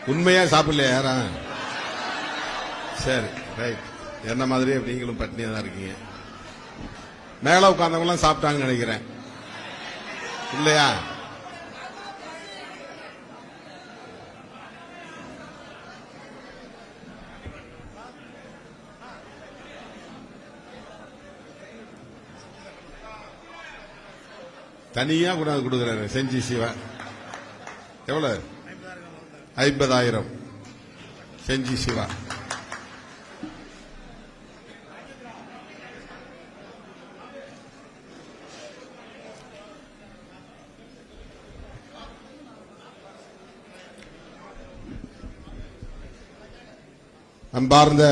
உண்மையா சாப்பிடலையா யாரா? சரி, ரைட். என்ன மாதிரியே நீங்களும் பட்னியா தான் இருக்கீங்க. மேல உட்கார்ந்தவங்க எல்லாம் சாப்பிட்டாங்கன்னு நினைக்கிறேன், இல்லையா? தனியா கூட கொடுக்கிறாரு செஞ்சி சிவா. எவ்வளவு? 50,000 செஞ்சி சிவா. அன்பார்ந்த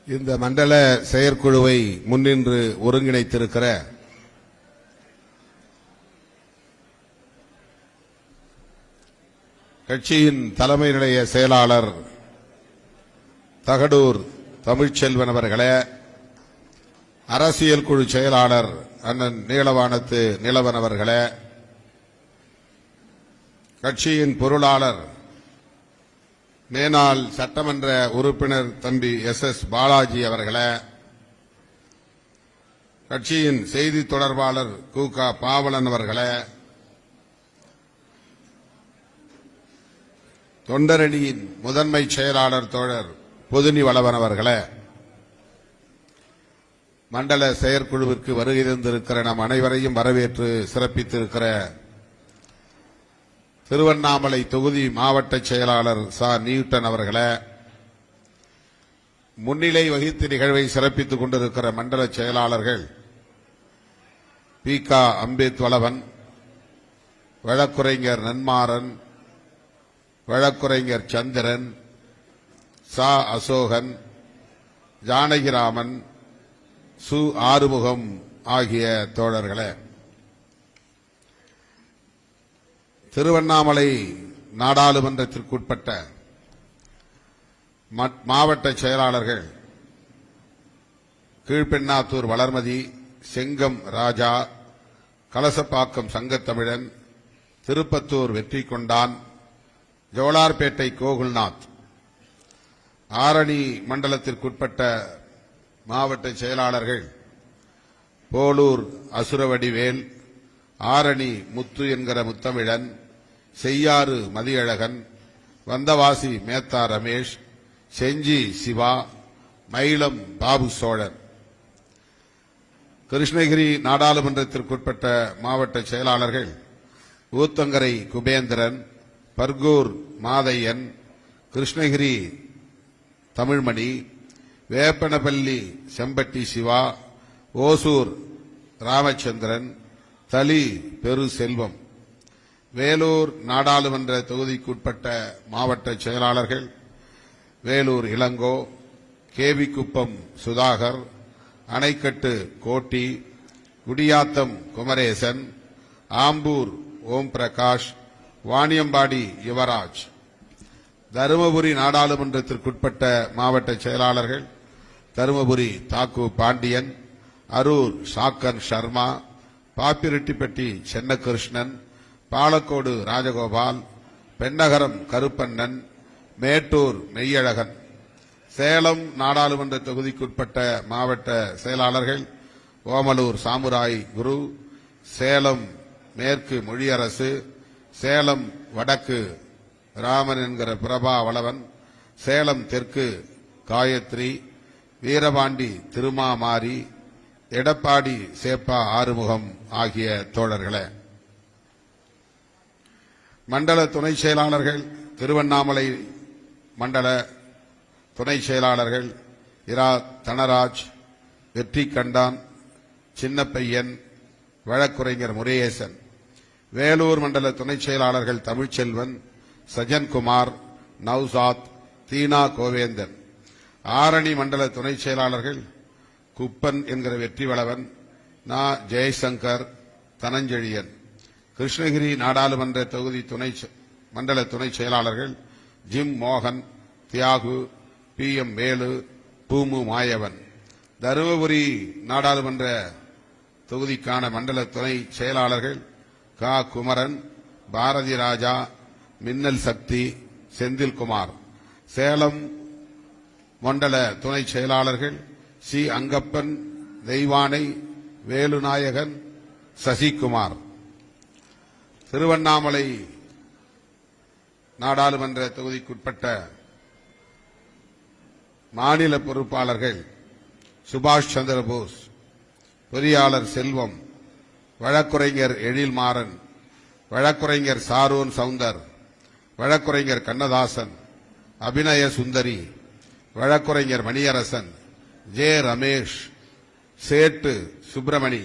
இந்த மண்டல செயற்குழுவை முன்னின்று ஒருங்கிணைத்திருக்கிற கட்சியின் தலைமை நிலைய செயலாளர் தகடூர் தமிழ்ச்செல்வன் அவர்களே, அரசியல் குழு செயலாளர் அண்ணன் நீலவானத்து நிலவன் அவர்களே, கட்சியின் பொருளாளர் மேனாள் சட்டமன்ற உறுப்பினர் தம்பி SS பாலாஜி அவர்களே, கட்சியின் செய்தி தொடர்பாளர் கு.க. பாவலன் அவர்களே, தொண்டரணியின் முதன்மை செயலாளர் தோழர் பொதுனி வளவன் அவர்களே, மண்டல செயற்குழுவிற்கு வருகை தந்திருக்கிற நம் அனைவரையும் வரவேற்று சிறப்பித்திருக்கிற திருவண்ணாமலை தொகுதி மாவட்ட செயலாளர் ச. நியூட்டன் அவர்களே, முன்னிலை வகித்து நிகழ்வை சிறப்பித்துக் கொண்டிருக்கிற மண்டல செயலாளர்கள் பி.க. அம்பேத்வளவன், வழக்குரைஞர் நன்மாறன், வழக்குரைஞர் சந்திரன், ச. அசோகன், ஜானகிராமன், சு. ஆறுமுகம் ஆகிய தோழர்களே, திருவண்ணாமலை நாடாளுமன்றத்திற்குட்பட்ட மாவட்ட செயலாளர்கள் கீழ்பெண்ணாத்தூர் வளர்மதி, செங்கம் ராஜா, கலசப்பாக்கம் சங்கத்தமிழன், திருப்பத்தூர் வெற்றி கொண்டான், ஜோலார்பேட்டை கோகுல்நாத், ஆரணி மண்டலத்திற்குட்பட்ட மாவட்ட செயலாளர்கள் போலூர் அசுரவடிவேல், ஆரணி முத்து என்கிற முத்தமிழன், செய்யாறு மதியழகன், வந்தவாசி மேத்தா ரமேஷ், செஞ்சி சிவா, மயிலம் பாபு சோழன். கிருஷ்ணகிரி நாடாளுமன்றத்திற்குட்பட்ட மாவட்ட செயலாளர்கள் ஊத்தங்கரை குபேந்திரன், பர்கூர் மாதையன், கிருஷ்ணகிரி தமிழ்மணி, வேப்பனப்பள்ளி செம்பட்டி சிவா, ஓசூர் ராமச்சந்திரன், தளி பெரு செல்வம். வேலூர் நாடாளுமன்ற தொகுதிக்குட்பட்ட மாவட்ட செயலாளர்கள் வேலூர் இளங்கோ, கேவிக்குப்பம் சுதாகர், அணைக்கட்டு கோட்டி, குடியாத்தம் குமரேசன், ஆம்பூர் ஓம் பிரகாஷ், வாணியம்பாடி யுவராஜ். தருமபுரி நாடாளுமன்றத்திற்குட்பட்ட மாவட்ட செயலாளர்கள் தருமபுரி தாக்கு பாண்டியன், அரூர் சாக்கன் சர்மா, பாப்பிரெட்டிப்பட்டி சென்னகிருஷ்ணன், பாலக்கோடு ராஜகோபால், பெண்ணகரம் கருப்பண்ணன், மேட்டூர் மெய்யழகன். சேலம் நாடாளுமன்ற தொகுதிக்குட்பட்ட மாவட்ட செயலாளர்கள் ஓமலூர் சாமுராய் குரு, சேலம் மேற்கு மொழியரசு, சேலம் வடக்கு ராமன் என்கிற பிரபா வளவன், சேலம் தெற்கு காயத்ரி, வீரபாண்டி திருமாமாரி, எடப்பாடி சேப்பா ஆறுமுகம் ஆகிய தோழர்களே, மண்டல துணை செயலாளர்கள் திருவண்ணாமலை மண்டல துணை செயலாளர்கள் இரா தனராஜ், வெற்றி கண்டான், சின்னப்பையன், வழக்குரைஞர் முருகேசன். வேலூர் மண்டல துணை செயலாளர்கள் தமிழ்ச்செல்வன், சஜன்குமார், நவ்சாத், தீனா கோவேந்தன். ஆரணி மண்டல துணை செயலாளர்கள் குப்பன் என்கிற வெற்றிவளவன், நா. ஜெயசங்கர், தனஞ்செழியன். கிருஷ்ணகிரி நாடாளுமன்ற தொகுதி மண்டல துணை செயலாளர்கள் ஜிம் மோகன், தியாகு, PM வேலு, பூமு மாயவன். தருமபுரி நாடாளுமன்ற தொகுதிக்கான மண்டல துணை செயலாளர்கள் கா குமரன், பாரதி ராஜா, மின்னல் சக்தி, செந்தில்குமார். சேலம் மண்டல துணை செயலாளர்கள் சி அங்கப்பன், தெய்வானை, வேலுநாயகன், சசிகுமார். திருவண்ணாமலை நாடாளுமன்ற தொகுதிக்குட்பட்ட மாநில பொறுப்பாளர்கள் சுபாஷ் சந்திர போஸ், பொறியாளர் செல்வம், வழக்குரைஞர் எழில்மாறன், வழக்குரைஞர் சாரோன் சவுந்தர், வழக்குரைஞர் கண்ணதாசன், அபிநய சுந்தரி, வழக்குரைஞர் மணியரசன், ஜே ரமேஷ், சேட்டு சுப்பிரமணி.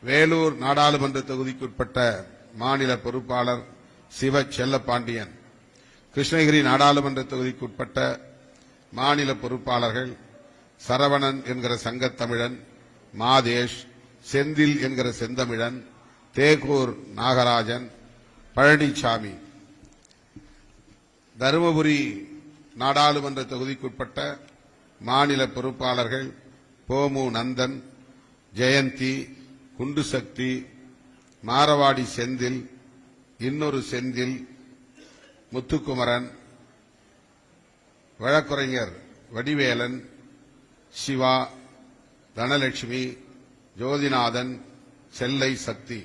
வேலூர் நாடாளுமன்ற தொகுதிக்குட்பட்ட மாநில பொறுப்பாளர் சிவ செல்லப்பாண்டியன். கிருஷ்ணகிரி நாடாளுமன்ற தொகுதிக்குட்பட்ட மாநில பொறுப்பாளர்கள் சரவணன் என்கிற சங்கத்தமிழன், மாதேஷ், செந்தில் என்கிற செந்தமிழன், தேகூர் நாகராஜன், பழனிசாமி. தருமபுரி நாடாளுமன்ற தொகுதிக்குட்பட்ட மாநில பொறுப்பாளர்கள் போமு நந்தன், ஜெயந்தி, குண்டுசக்தி, மாரவாடி செந்தில், இன்னொரு செந்தில், முத்துக்குமரன், வழக்குரைஞர் வடிவேலன், சிவா, தனலட்சுமி, ஜோதிநாதன், செல்லை சக்தி.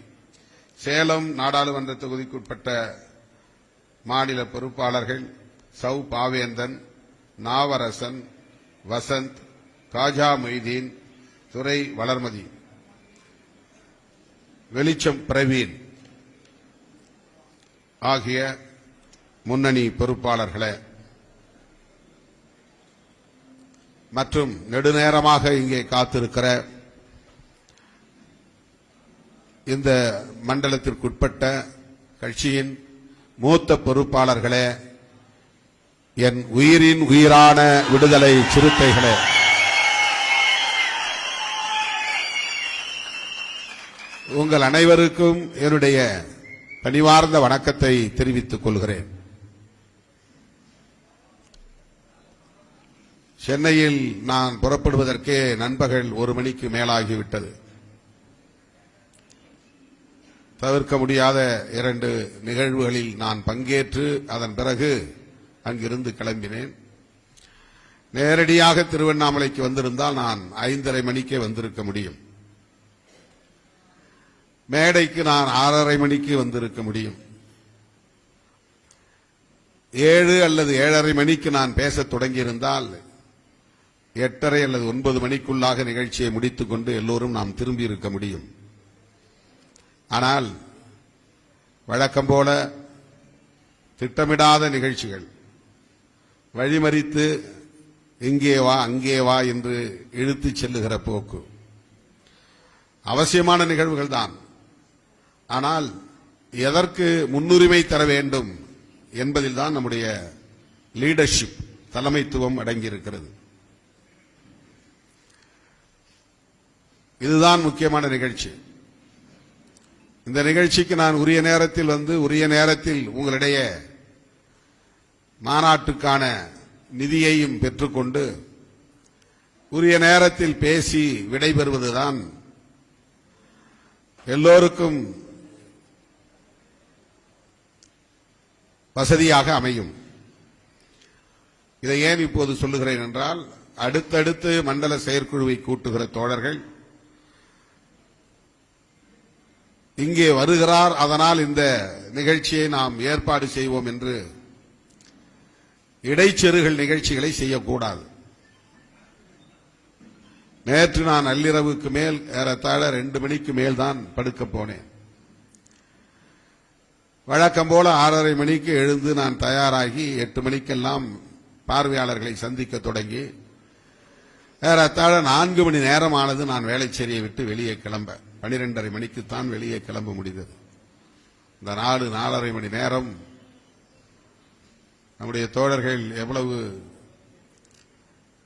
சேலம் நாடாளுமன்ற தொகுதிக்குட்பட்ட மாநில பொறுப்பாளர்கள் சௌ பாவேந்தன், நாவரசன், வசந்த், காஜா மொய்தீன், துரை வளர்மதி, வெளிச்சம் பிரவீன் ஆகிய முன்னணி பொறுப்பாளர்களே மற்றும் நெடுநேரமாக இங்கே காத்திருக்கிற இந்த மண்டலத்திற்குட்பட்ட கட்சியின் மூத்த பொறுப்பாளர்களே, என் உயிரின் உயிரான விடுதலை சிறுத்தைகளே, உங்கள் அனைவருக்கும் என்னுடைய பணிவார்ந்த வணக்கத்தை தெரிவித்துக் கொள்கிறேன். சென்னையில் நான் புறப்படுவதற்கே நண்பகல் 1 மணிக்கு மேலாகிவிட்டது. தவிர்க்க முடியாத 2 நிகழ்வுகளில் நான் பங்கேற்று அதன் பிறகு அங்கிருந்து கிளம்பினேன். நேரடியாக திருவண்ணாமலைக்கு வந்திருந்தால் நான் 5:30 மணிக்கே வந்திருக்க முடியும். மேடைக்கு நான் 6:30 மணிக்கு வந்திருக்க முடியும். 7 அல்லது 7:30 மணிக்கு நான் பேசத் தொடங்கியிருந்தால் 8:30 அல்லது 9 மணிக்குள்ளாக நிகழ்ச்சியை முடித்துக் கொண்டு எல்லோரும் நாம் திரும்பி இருக்க முடியும். ஆனால் வழக்கம் போல திட்டமிடாத நிகழ்ச்சிகள், வழிமறித்து இங்கே வா அங்கே வா என்று இழுத்துச் செல்லுகிற போக்கு, அவசியமான நிகழ்வுகள் தான். ஆனால் எதற்கு முன்னுரிமை தர வேண்டும் என்பதில் தான் நம்முடைய லீடர்ஷிப், தலைமைத்துவம் அடங்கியிருக்கிறது. இதுதான் முக்கியமான நிகழ்ச்சி. இந்த நிகழ்ச்சிக்கு நான் உரிய நேரத்தில் வந்து உரிய நேரத்தில் உங்களிடையே மாநாட்டுக்கான நிதியையும் பெற்றுக்கொண்டு உரிய நேரத்தில் பேசி விடைபெறுவதுதான் எல்லோருக்கும் வசதியாக அமையும். இதை ஏன் இப்போது சொல்லுகிறேன் என்றால், அடுத்தடுத்து மண்டல செயற்குழுவை கூட்டுகிற தோழர்கள் இங்கே வருகிறார், அதனால் இந்த நிகழ்ச்சியை நாம் ஏற்பாடு செய்வோம் என்று இடைச்செருகல் நிகழ்ச்சிகளை செய்யக்கூடாது. நேற்று நான் நள்ளிரவுக்கு மேல் ஏறத்தாழ 2 மணிக்கு மேல் தான் படுக்க போனேன். வழக்கம் போல 6:30 மணிக்கு எழுந்து நான் தயாராகி 8 மணிக்கெல்லாம் பார்வையாளர்களை சந்திக்க தொடங்கி ஏறத்தாழ 4 மணி நேரமானது நான் வேலைச்சேரியை விட்டு வெளியே கிளம்ப. 12:30 மணிக்குத்தான் வெளியே கிளம்ப முடிந்தது. இந்த 4 மணி நேரம் நம்முடைய தோழர்கள் எவ்வளவு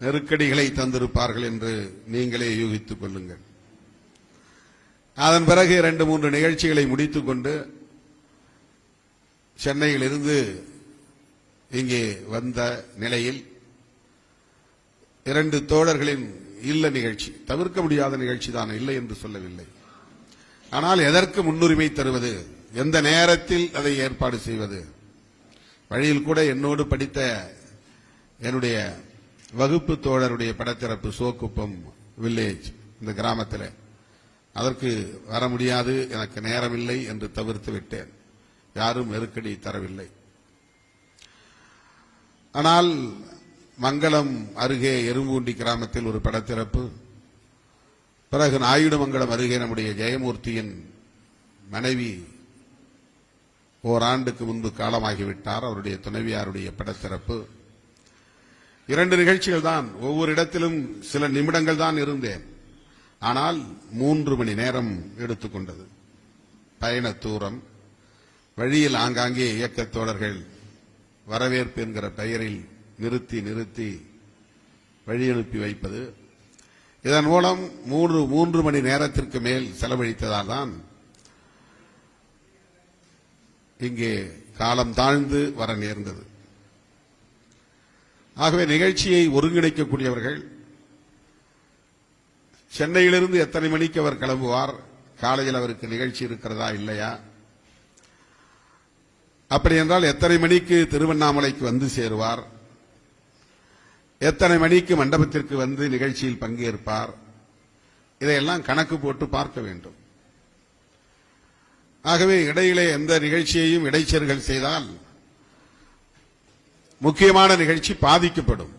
நெருக்கடிகளை தந்திருப்பார்கள் என்று நீங்களே யூகித்துக் கொள்ளுங்கள். அதன் பிறகு 2-3 நிகழ்ச்சிகளை முடித்துக் கொண்டு சென்னையிலிருந்து இங்கே வந்த நிலையில் 2 தோழர்களின் இல்ல நிகழ்ச்சி, தவிர்க்க முடியாத நிகழ்ச்சி தான், இல்லை என்று சொல்லவில்லை. ஆனால் எதற்கு முன்னுரிமை தருவது, எந்த நேரத்தில் அதை ஏற்பாடு செய்வது? வழியில் கூட என்னோடு படித்த என்னுடைய வகுப்பு தோழருடைய படத்திறப்பு சோக்குப்பம் வில்லேஜ், இந்த கிராமத்தில், அதற்கு வர முடியாது, எனக்கு நேரமில்லை என்று தவிர்த்து விட்டேன். யாரும் நெருக்கடி தரவில்லை. ஆனால் மங்களம் அருகே எறும்பூண்டி கிராமத்தில் ஒரு படத்திறப்பு, பிறகு நாயுடுமங்கலம் அருகே நம்முடைய ஜெயமூர்த்தியின் மனைவி ஓராண்டுக்கு முன்பு காலமாகிவிட்டார், அவருடைய துணைவியாருடைய படத்திறப்பு. 2 நிகழ்ச்சிகள் தான், ஒவ்வொரு இடத்திலும் சில நிமிடங்கள் தான் இருந்தேன். ஆனால் 3 மணி நேரம் எடுத்துக்கொண்டது. பயண தூரம், வழியில் ஆங்காங்கே இயக்கத் தோழர்கள் வரவேற்பு என்கிற பெயரில் நிறுத்தி நிறுத்தி வழி அனுப்பி வைப்பது, இதன் மூலம் 3 மணி நேரத்திற்கு மேல் செலவழித்ததால் தான் இங்கே காலம் தாழ்ந்து வர நேர்ந்தது. ஆகவே நிகழ்ச்சியை ஒருங்கிணைக்கக்கூடியவர்கள், சென்னையிலிருந்து எத்தனை மணிக்கு அவர் கிளம்புவார், காலையில் அவருக்கு நிகழ்ச்சி இருக்கிறதா இல்லையா, அப்படி என்றால் எத்தனை மணிக்கு திருவண்ணாமலைக்கு வந்து சேருவார், எத்தனை மணிக்கு மண்டபத்திற்கு வந்து நிகழ்ச்சியில் பங்கேற்பார், இதையெல்லாம் கணக்கு போட்டு பார்க்க வேண்டும். ஆகவே இடையிலே எந்த நிகழ்ச்சியையும் இடைச்செருகல் செய்தால் முக்கியமான நிகழ்ச்சி பாதிக்கப்படும்.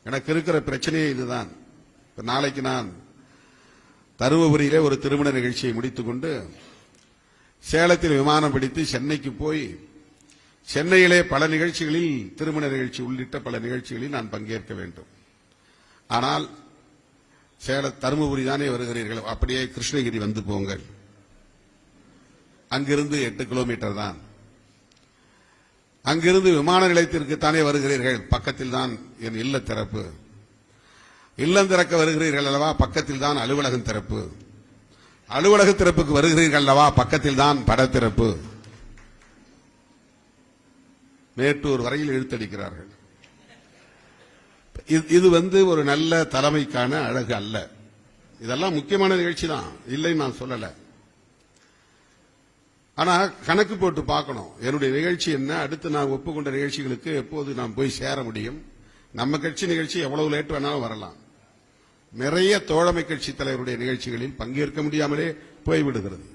எனக்கு இருக்கிற பிரச்சனையே இதுதான். நாளைக்கு நான் தருமபுரியிலே ஒரு திருமண நிகழ்ச்சியை முடித்துக் கொண்டு சேலத்தில் விமானம் பிடித்து சென்னைக்கு போய், சென்னையிலே பல நிகழ்ச்சிகளில், திருமண நிகழ்ச்சி உள்ளிட்ட பல நிகழ்ச்சிகளில் நான் பங்கேற்க வேண்டும். ஆனால் தருமபுரி தானே வருகிறீர்கள், அப்படியே கிருஷ்ணகிரி வந்து போங்கள், அங்கிருந்து 8 கிலோமீட்டர் தான். அங்கிருந்து விமான நிலையத்திற்கு தானே வருகிறீர்கள், பக்கத்தில் தான் என் இல்ல திறப்பு. இல்லம் திறக்க வருகிறீர்கள் அல்லவா, பக்கத்தில் தான் அலுவலகம் திறப்பு. அலுவலக திறப்புக்கு வருகிறீர்கள் அல்லவா, பக்கத்தில் தான் படத்திறப்பு. மேட்டூர் வரையில் இழுத்தடிக்கிறார்கள். இது ஒரு நல்ல தலைமைக்கான அழகு அல்ல. இதெல்லாம் முக்கியமான நிகழ்ச்சி தான், இல்லைன்னு நான் சொல்லல. ஆனா கணக்கு போட்டு பார்க்கணும், என்னுடைய நிகழ்ச்சி என்ன, அடுத்து நான் ஒப்புக்கொண்ட நிகழ்ச்சிகளுக்கு எப்போது நான் போய் சேர முடியும். நம்ம கட்சி நிகழ்ச்சி எவ்வளவு லேட் வேணாலும் வரலாம். நிறைய தோழமை கட்சி தலைவருடைய நிகழ்ச்சிகளில் பங்கேற்க முடியாமலே போய்விடுகிறது,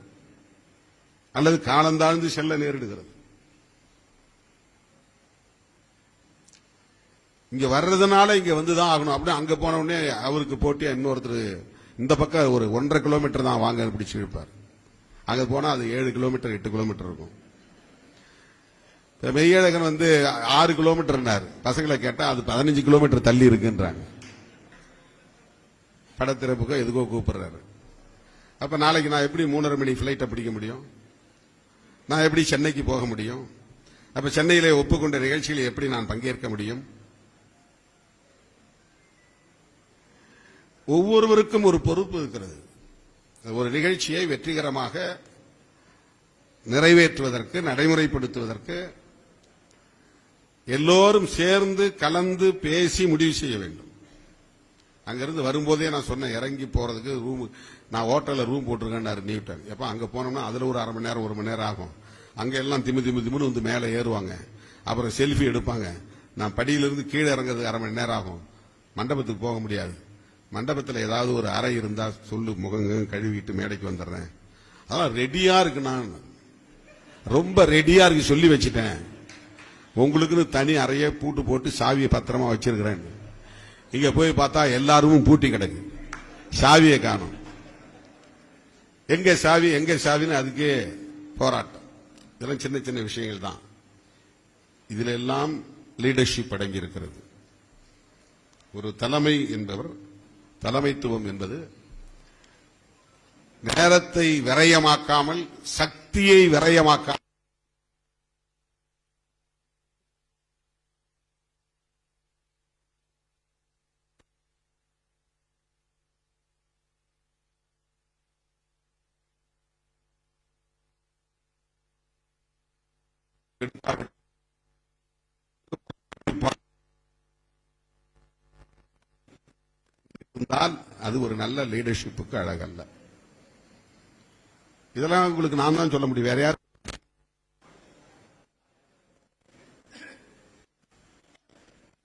அல்லது காலந்தாழ்ந்து செல்ல நேரிடுகிறது. இங்க வர்றதுனால இங்க வந்துதான் ஆகணும், அப்படி அங்க போன உடனே அவருக்கு போட்டியா இன்னொருத்தர் இந்த பக்கம் ஒரு 1.5 கிலோமீட்டர் தான் வாங்க பிடிச்சு இருப்பார். அங்க போனா அது 7 கிலோமீட்டர் 8 கிலோமீட்டர் இருக்கும். மெய்யழகன் 6 கிலோமீட்டர், பசங்களை கேட்டா அது 15 கிலோமீட்டர் தள்ளி இருக்குன்றாங்க. படத்திறப்புக்கோ எதுக்கோ கூப்பிடுறாரு. அப்ப நாளைக்கு நான் எப்படி 3:30 மணி பிளைட்டை பிடிக்க முடியும், நான் எப்படி சென்னைக்கு போக முடியும், அப்ப சென்னையிலே ஒப்புக்கொண்ட நிகழ்ச்சியில் எப்படி நான் பங்கேற்க முடியும்? ஒவ்வொருவருக்கும் ஒரு பொறுப்பு இருக்கிறது. ஒரு நிகழ்ச்சியை வெற்றிகரமாக நிறைவேற்றுவதற்கு, நடைமுறைப்படுத்துவதற்கு எல்லோரும் சேர்ந்து கலந்து பேசி முடிவு செய்ய வேண்டும். அங்கிருந்து வரும்போதே நான் சொன்னேன், இறங்கி போறதுக்கு ரூம், நான் ஹோட்டல்ல ரூம் போட்டிருக்கேன் நியூட்டன். எப்ப அங்க போனோம்னா அதுல ஒரு 1/2 மணி நேரம் 1 மணி நேரம் ஆகும். அங்க எல்லாம் திமுன்னு வந்து மேலே ஏறுவாங்க, அப்புறம் செல்ஃபி எடுப்பாங்க. நான் படியிலிருந்து கீழே இறங்குறதுக்கு 1/2 மணி நேரம் ஆகும். மண்டபத்துக்கு போக முடியாது. மண்டபத்தில் ஏதாவது ஒரு அறை இருந்தா சொல்லு, முகங்க கழுவிட்டு மேடைக்கு வந்துடுறேன். அதான் ரெடியா இருக்கு, நான் ரொம்ப ரெடியா இருக்கு, சொல்லி வச்சுட்டேன். உங்களுக்குன்னு தனி அறைய பூட்டு போட்டு சாவியை பத்திரமா வச்சிருக்கிறேன். இங்க போய் பார்த்தா எல்லாரும் பூட்டி கிடக்கு, சாவியை காணும். எங்க சாவி எங்க சாவின்னு அதுக்கே போராட்டம். இதெல்லாம் சின்ன சின்ன விஷயங்கள் தான். இதுல எல்லாம் லீடர்ஷிப் அடங்கி இருக்கிறது. ஒரு தலைமை என்பவர், தலைமைத்துவம் என்பது நேரத்தை விரயமாக்காமல் சக்தியை விரயமாக்காமல் இருந்தால் அது ஒரு நல்ல லீடர்ஷிப்புக்கு அழகல்ல. இதெல்லாம் உங்களுக்கு நான் தான் சொல்ல முடியும், வேற யார்?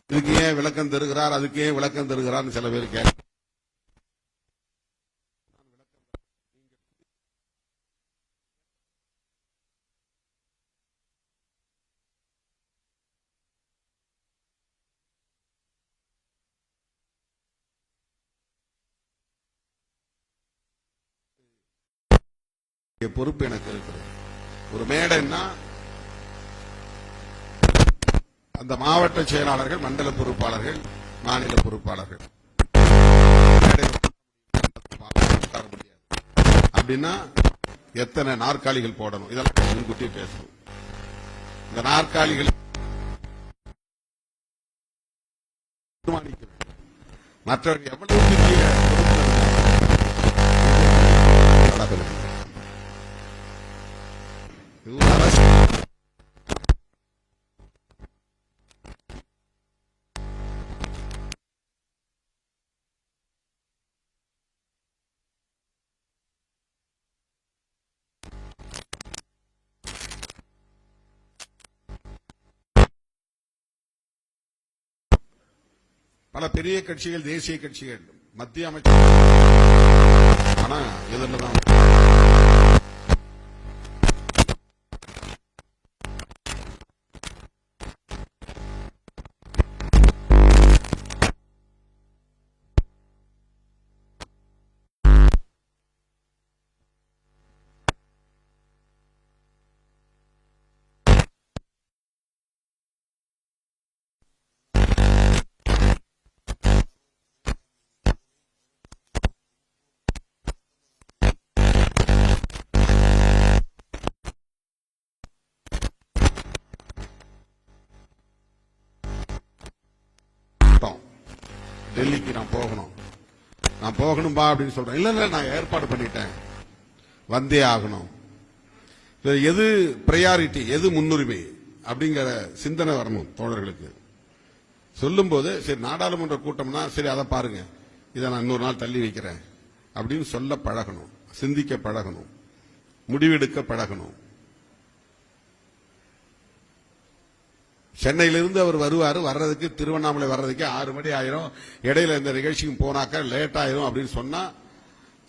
இதுக்கு ஏன் விளக்கம் தருகிறார், அதுக்கு ஏன் விளக்கம் தருகிறார் சில பேர் கேட்க. பொறுப்பு எனக்கு இருக்கிறது. ஒரு மேடைன்னா அந்த மாவட்ட செயலாளர்கள், மண்டல பொறுப்பாளர்கள், மாநில பொறுப்பாளர்கள் அப்படின்னா எத்தனை நாற்காலிகள் போடணும் இதெல்லாம் முன்கூட்டி பேசணும். இந்த நாற்காலிகள் மற்றவர்கள் எவ்வளவு பல பெரிய கட்சிகள், தேசிய கட்சிகள், மத்திய அமைச்சர், ஆனா இதுல தான் டெல்லிக்கு நான் போகணும்பா அப்படின்னு சொல்றேன். இல்ல நான் ஏற்பாடு பண்ணிட்டேன், வந்தே ஆகணும். எது பிரையாரிட்டி, எது முன்னுரிமை அப்படிங்கிற சிந்தனை வரணும் தோழர்களுக்கு. சொல்லும் போது சரி நாடாளுமன்ற கூட்டம்னா சரி அதை பாருங்க, இதை நான் இன்னொரு நாள் தள்ளி வைக்கிறேன் அப்படின்னு சொல்ல பழகணும், சிந்திக்க பழகணும், முடிவெடுக்க பழகணும். சென்னையிலிருந்து அவர் வர்றதுக்கு திருவண்ணாமலை வர்றதுக்கு 6 மணி ஆயிரும், இடையில இந்த நிகழ்ச்சிக்கு போனாக்க லேட் ஆயிரும் அப்படின்னு சொன்னா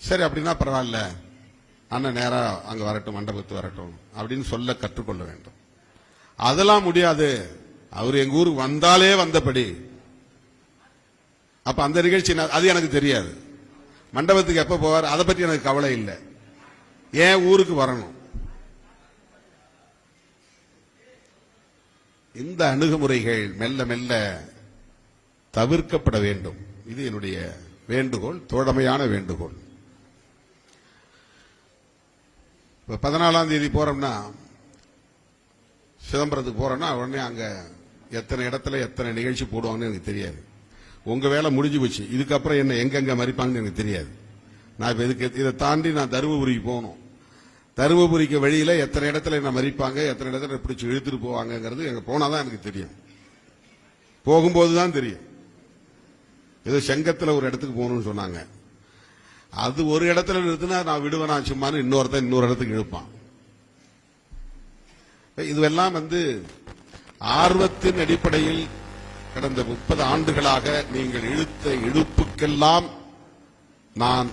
சரி அப்படின்னா பரவாயில்ல, அண்ணன் நேரா அங்க வரட்டும், மண்டபத்து வரட்டும் அப்படின்னு சொல்ல கற்றுக்கொள்ள வேண்டும். அதெல்லாம் முடியாது, அவர் எங்க ஊருக்கு வந்தாலே வந்தபடி, அப்ப அந்த நிகழ்ச்சி அது எனக்கு தெரியாது, மண்டபத்துக்கு எப்ப போவார் அதை பற்றி எனக்கு கவலை இல்லை, ஏன் ஊருக்கு வரணும். இந்த அணுகுமுறைகள் மெல்ல மெல்ல தவிர்க்கப்பட வேண்டும். இது என்னுடைய வேண்டுகோள், தோழமையான வேண்டுகோள். 14ஆம் தேதி போறோம்னா, சிதம்பரத்துக்கு போறோம்னா உடனே அங்க எத்தனை இடத்துல எத்தனை நிகழ்ச்சி போடுவாங்கன்னு எனக்கு தெரியாது. உங்க வேலை முடிஞ்சு போச்சு, இதுக்கப்புறம் என்ன எங்கெங்க மறிப்பாங்கன்னு எனக்கு தெரியாது. நான் இப்ப இதுக்கு இதை தாண்டி நான் தருமபுரிக்கு போகணும். தருமபுரிக்கு வழியில எத்தனை இடத்துல என்ன மறிப்பாங்க, எத்தனை இடத்துல பிடிச்சி இழுத்துட்டு போவாங்கிறது எங்க போனாதான் எனக்கு தெரியும், போகும்போதுதான் தெரியும். ஏதோ செங்கத்துல ஒரு இடத்துக்கு போகணும்னு சொன்னாங்க, அது ஒரு இடத்துல நிறுத்தினா நான் விடுவேனா சும்மானு இன்னொரு இடத்துக்கு இழுப்பான். இதுவெல்லாம் ஆர்வத்தின் அடிப்படையில் கடந்த 30 ஆண்டுகளாக நீங்கள் இழுத்த இழுப்புக்கெல்லாம் நான்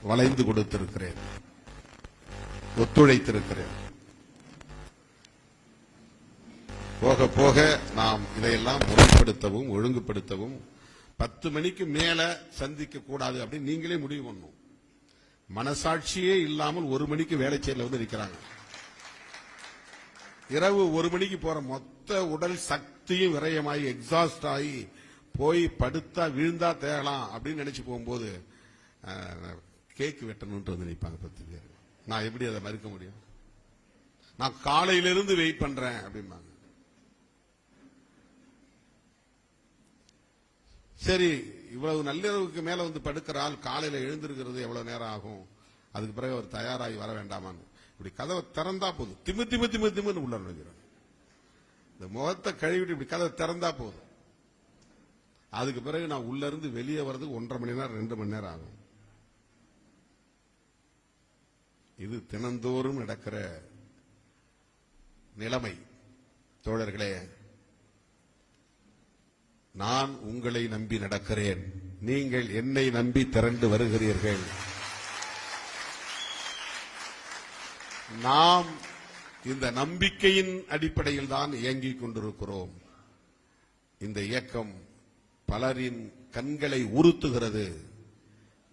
வளைந்து கொடுத்திருக்கிறேன், ஒத்துழைத்திருக்கிறேன். போக போக நாம் இதையெல்லாம் முறைப்படுத்தவும் ஒழுங்குபடுத்தவும் 10 மணிக்கு மேல சந்திக்க கூடாது அப்படின்னு நீங்களே முடிவு பண்ணணும். மனசாட்சியே இல்லாமல் 1 மணிக்கு வேலை செய்யல இருக்கிறாங்க. இரவு 1 மணிக்கு போற மொத்த உடல் சக்தியும் விரயமாயி எக்ஸாஸ்ட் ஆகி போய் படுத்தா விழுந்தா தேகலாம் அப்படின்னு நினைச்சு போகும்போது கேக் வெட்டணும்னு நினைப்பாங்க 10 பேர். நான் எப்படி அதை மறுக்க முடியும்? நான் காலையிலிருந்து வெயிட் பண்றேன் அப்படிம்பாங்க. சரி, இவ்வளவு நள்ளிரவுக்கு மேல படுக்கிறாள், காலையில எழுந்திருக்கிறது எவ்வளவு நேரம் ஆகும், அதுக்கு பிறகு அவர் தயாராகி வர வேண்டாமான்னு இப்படி கதவை திறந்தா போதும், திமின்னு உள்ள நுழைஞ்சிடும். இந்த முகத்தை கழுவிட்டு இப்படி கதவை திறந்தா போதும், அதுக்கு பிறகு நான் உள்ள இருந்து வெளியே வர்றது 1.5 மணி நேரம் 2 மணி நேரம் ஆகும். இது தினந்தோறும் நடக்கிற நிலைமை. தோழர்களே, நான் உங்களை நம்பி நடக்கிறேன், நீங்கள் என்னை நம்பி திரண்டு வருகிறீர்கள். நாம் இந்த நம்பிக்கையின் அடிப்படையில் தான் இயங்கிக் கொண்டிருக்கிறோம். இந்த இயக்கம் பலரின் கண்களை உறுத்துகிறது.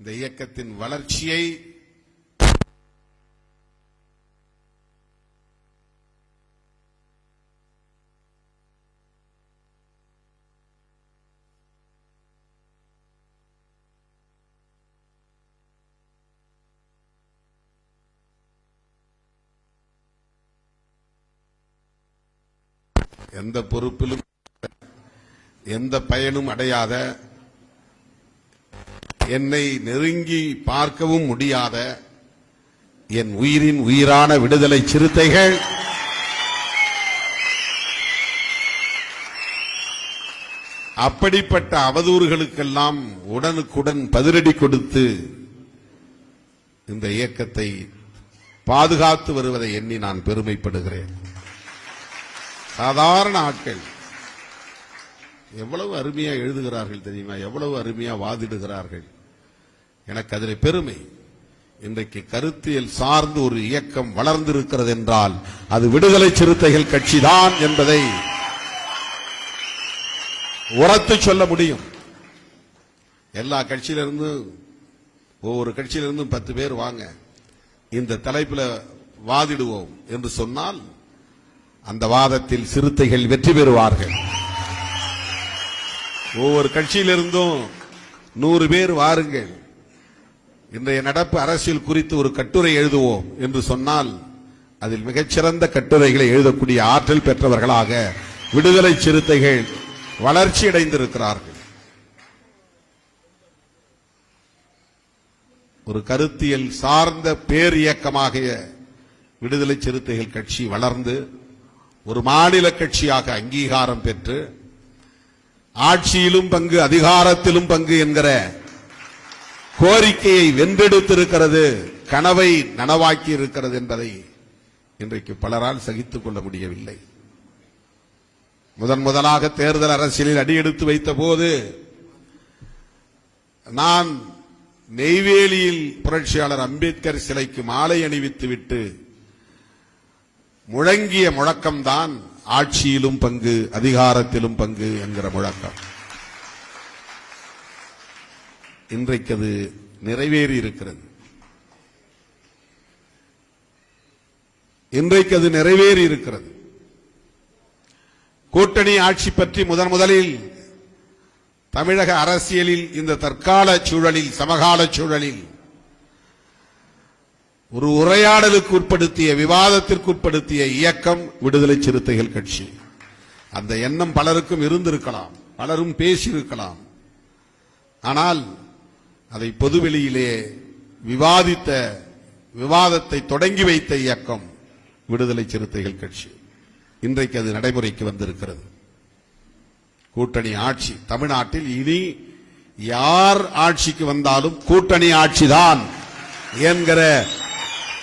இந்த இயக்கத்தின் வளர்ச்சியை எந்த பொறுப்பிலும் எந்த பயனும் அடையாத, என்னை நெருங்கி பார்க்கவும் முடியாத என் உயிரின் உயிரான விடுதலை சிறுத்தைகள் அப்படிப்பட்ட அவதூறுகளுக்கெல்லாம் உடனுக்குடன் பதிலடி கொடுத்து இந்த இயக்கத்தை பாதுகாத்து வருவதை எண்ணி நான் பெருமைப்படுகிறேன். சாதாரண ஆட்கள் எவ்வளவு அருமையா எழுதுகிறார்கள் தெரியுமா? எவ்வளவு அருமையா வாதிடுகிறார்கள். எனக்கு அதில் பெருமை. இன்றைக்கு கருத்தியல் சார்ந்து ஒரு இயக்கம் வளர்ந்திருக்கிறது என்றால் அது விடுதலை சிறுத்தைகள் கட்சிதான் என்பதை உரத்து சொல்ல முடியும். எல்லா கட்சியிலிருந்தும் ஒவ்வொரு கட்சியிலிருந்தும் 10 பேர் வாங்க, இந்த தலைப்பில் வாதிடுவோம் என்று சொன்னால் அந்த வாதத்தில் சிறுத்தைகள் வெற்றி பெறுவார்கள். ஒவ்வொரு கட்சியிலிருந்தும் 100 பேர் வாருங்கள், இன்றைய நடப்பு அரசியல் குறித்து ஒரு கட்டுரை எழுதுவோம் என்று சொன்னால் அதில் மிகச்சிறந்த கட்டுரைகளை எழுதக்கூடிய ஆற்றல் பெற்றவர்களாக விடுதலை சிறுத்தைகள் வளர்ச்சி அடைந்திருக்கிறார்கள். ஒரு கருத்தியல் சார்ந்த பேர் இயக்கமாக விடுதலை சிறுத்தைகள் கட்சி வளர்ந்து ஒரு மாநில கட்சியாக அங்கீகாரம் பெற்று ஆட்சியிலும் பங்கு அதிகாரத்திலும் பங்கு என்கிற கோரிக்கையை வென்றெடுத்திருக்கிறது, கனவை நனவாக்கி இருக்கிறது என்பதை இன்றைக்கு பலரால் சகித்துக் கொள்ள முடியவில்லை. முதலாக தேர்தல் அரசியலில் அடியெடுத்து வைத்த போது நான் நெய்வேலியில் புரட்சியாளர் அம்பேத்கர் சிலைக்கு மாலை அணிவித்துவிட்டு முழங்கிய முழக்கம்தான் ஆட்சியிலும் பங்கு அதிகாரத்திலும் பங்கு என்கிற முழக்கம். இன்றைக்கு அது நிறைவேறி இருக்கிறது. இன்றைக்கு அது நிறைவேறி இருக்கிறது. கூட்டணி ஆட்சி பற்றி முதலில் தமிழக அரசியலில் இந்த தற்கால சூழலில் சமகால சூழலில் ஒரு உரையாடலுக்கு உட்படுத்திய விவாதத்திற்கு உட்படுத்திய இயக்கம் விடுதலை சிறுத்தைகள் கட்சி. அந்த எண்ணம் பலருக்கும் இருந்திருக்கலாம், பலரும் பேசியிருக்கலாம். ஆனால் அதை பொதுவெளியிலே விவாதத்தை தொடங்கி வைத்த இயக்கம் விடுதலை சிறுத்தைகள் கட்சி. இன்றைக்கு அது நடைமுறைக்கு வந்திருக்கிறது. கூட்டணி ஆட்சி தமிழ்நாட்டில் இனி யார் ஆட்சிக்கு வந்தாலும் கூட்டணி ஆட்சிதான் என்கிற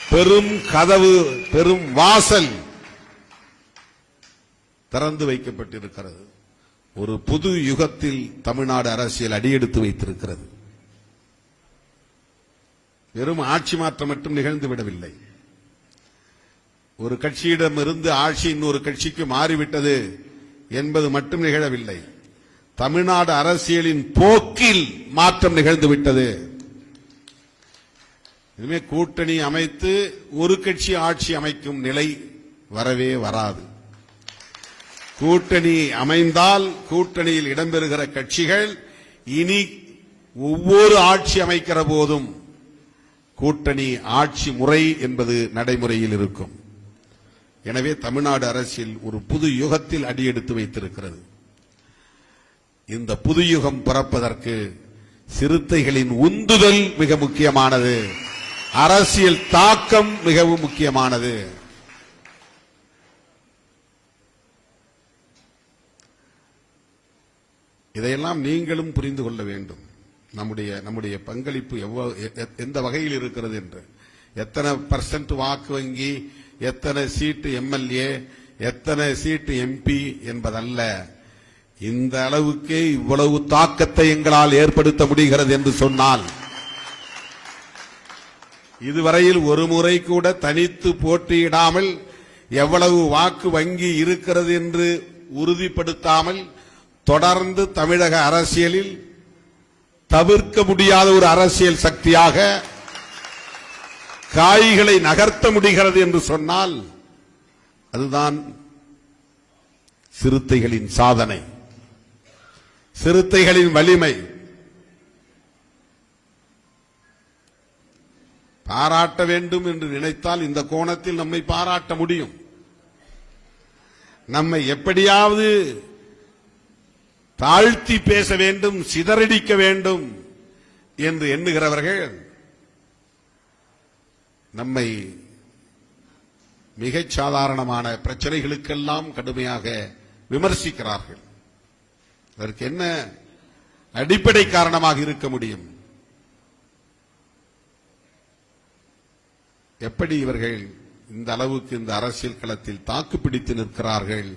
பெரும் கதவு, பெரும் வாசல் திறந்து வைக்கப்பட்டிருக்கிறது. ஒரு புது யுகத்தில் தமிழ்நாடு அரசியல் அடியெடுத்து வைத்திருக்கிறது. வெறும் ஆட்சி மாற்றம் மட்டும் நிகழ்ந்து விடவில்லை. ஒரு கட்சியிடமிருந்து ஆட்சி இன்னொரு கட்சிக்கு மாறிவிட்டது என்பது மட்டும் நிகழவில்லை. தமிழ்நாடு அரசியலின் போக்கில் மாற்றம் நிகழ்ந்துவிட்டது. இனிமே கூட்டணி அமைத்து ஒரு கட்சி ஆட்சி அமைக்கும் நிலை வரவே வராது. கூட்டணி அமைந்தால் கூட்டணியில் இடம்பெறுகிற கட்சிகள் இனி ஒவ்வொரு ஆட்சி அமைக்கிற போதும் கூட்டணி ஆட்சி முறை என்பது நடைமுறையில் இருக்கும். எனவே தமிழ்நாடு அரசியல் ஒரு புது யுகத்தில் அடியெடுத்து வைத்திருக்கிறது. இந்த புது யுகம் பிறப்பதற்கு சிறுத்தைகளின் உந்துதல் மிக முக்கியமானது, அரசியல் தாக்கம் மிகவும் முக்கியமானது. இதையெல்லாம் நீங்களும் புரிந்து கொள்ள வேண்டும். நம்முடைய பங்களிப்பு எந்த வகையில் இருக்கிறது என்று. எத்தனை % வாக்கு வங்கி, எத்தனை சீட்டு எம்எல்ஏ, எத்தனை சீட்டு எம்பி என்பதல்ல. இந்த அளவுக்கே இவ்வளவு தாக்கத்தை எங்களால் ஏற்படுத்த முடிகிறது என்று சொன்னால், இதுவரையில் ஒரு முறை கூட தனித்து போட்டியிடாமல், எவ்வளவு வாக்கு வங்கி இருக்கிறது என்று உறுதிப்படுத்தாமல், தொடர்ந்து தமிழக அரசியலில் தவிர்க்க முடியாத ஒரு அரசியல் சக்தியாக காய்களை நகர்த்த முடிகிறது என்று சொன்னால், அதுதான் சிறுத்தைகளின் சாதனை, சிறுத்தைகளின் வலிமை. பாராட்ட வேண்டும் என்று நினைத்தால் இந்த கோணத்தில் நம்மை பாராட்ட முடியும். நம்மை எப்படியாவது தாழ்த்தி பேச வேண்டும், சிதறடிக்க வேண்டும் என்று எண்ணுகிறவர்கள் நம்மை மிகச் சாதாரணமான பிரச்சனைகளுக்கெல்லாம் கடுமையாக விமர்சிக்கிறார்கள். அதற்கு என்ன அடிப்படை காரணமாக இருக்க முடியும்? எப்படி இவர்கள் இந்த அளவுக்கு இந்த அரசியல் களத்தில் தாக்குப்பிடித்து நிற்கிறார்கள்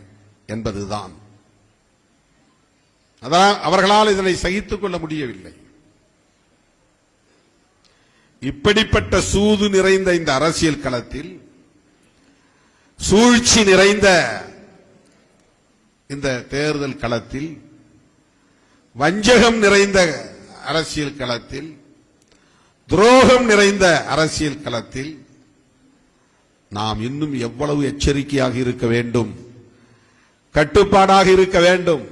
என்பதுதான். அவர்களால் இதனை சகித்துக் கொள்ள முடியவில்லை. இப்படிப்பட்ட சூது நிறைந்த இந்த அரசியல் களத்தில், சூழ்ச்சி நிறைந்த இந்த தேர்தல் களத்தில், வஞ்சகம் நிறைந்த அரசியல் களத்தில், துரோகம் நிறைந்த அரசியல் களத்தில் நாம் இன்னும் எவ்வளவு எச்சரிக்கையாக இருக்க வேண்டும், கட்டுப்பாடாக இருக்க வேண்டும்,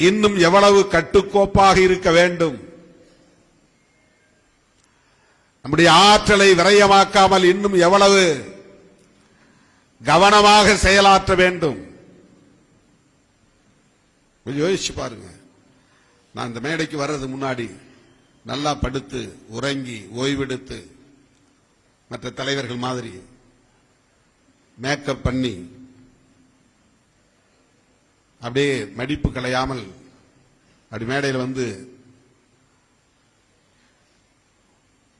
இன்னும் எவ்வளவு கட்டுக்கோப்பாக இருக்க வேண்டும், நம்முடைய ஆற்றலை விரயமாக்காமல் இன்னும் எவ்வளவு கவனமாக செயலாற்ற வேண்டும். யோசிச்சு பாருங்க. நான் இந்த மேடைக்கு வர்றது முன்னாடி நல்லா படுத்து உறங்கி ஓய்வெடுத்து மற்ற தலைவர்கள் மாதிரி மேக்கப் பண்ணி அப்படியே மடிப்பு களையாமல் அப்படி மேடையில் வந்து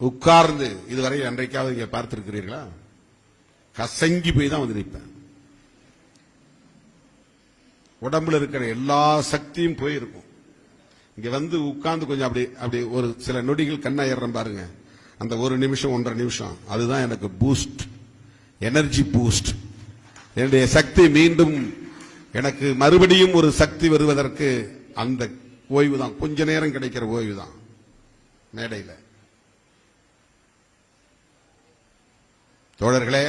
உட்கார்ந்து இதுவரை அன்றைக்காவது இங்க பார்த்திருக்கிறீர்களா? கசங்கி போய் தான் வந்து நிற்பேன். உடம்புல இருக்கிற எல்லா சக்தியும் போயிருக்கும். இங்க வந்து உட்கார்ந்து கொஞ்சம் அப்படி ஒரு சில நொடிகள் கண்ணாயிரம் பாருங்க. அந்த ஒரு நிமிஷம் 1.5 நிமிஷம் அதுதான் எனக்கு பூஸ்ட், எனர்ஜி பூஸ்ட். என்னுடைய சக்தி மீண்டும் எனக்கு மறுபடியும் ஒரு சக்தி வருவதற்கு அந்த ஓய்வு தான், கொஞ்ச நேரம் கிடைக்கிற ஓய்வு தான் மேடையில். தோழர்களே,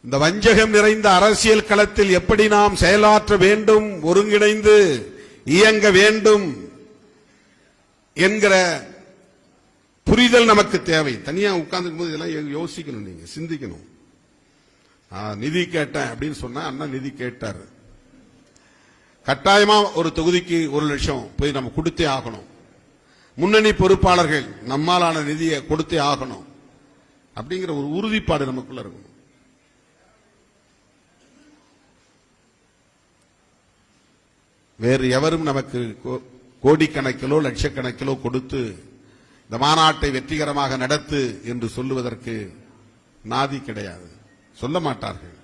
இந்த வஞ்சகம் நிறைந்த அரசியல் களத்தில் எப்படி நாம் செயலாற்ற வேண்டும், ஒருங்கிணைந்து இயங்க வேண்டும் என்கிற புரிதல் நமக்கு தேவை. தனியா உட்கார்ந்துக்கும் போது இதெல்லாம் யோசிக்கணும், நீங்க சிந்திக்கணும். நிதி கேட்டேன் அப்படின்னு சொன்னா அண்ணா நிதி கேட்டார். கட்டாயமா ஒரு தொகுதிக்கு 1 லட்சம் போய் நம்ம கொடுத்தே ஆகணும். முன்னணி பொறுப்பாளர்கள் நம்மாலான நிதியை கொடுத்தே ஆகணும் அப்படிங்கிற ஒரு உறுதிப்பாடு நமக்குள்ள இருக்கணும். வேறு எவரும் நமக்கு கோடிக்கணக்கிலோ லட்சக்கணக்கிலோ கொடுத்து இந்த மாநாட்டை வெற்றிகரமாக நடத்து என்று சொல்லுவதற்கு நாதி கிடையாது, சொல்ல மாட்டார்கள்.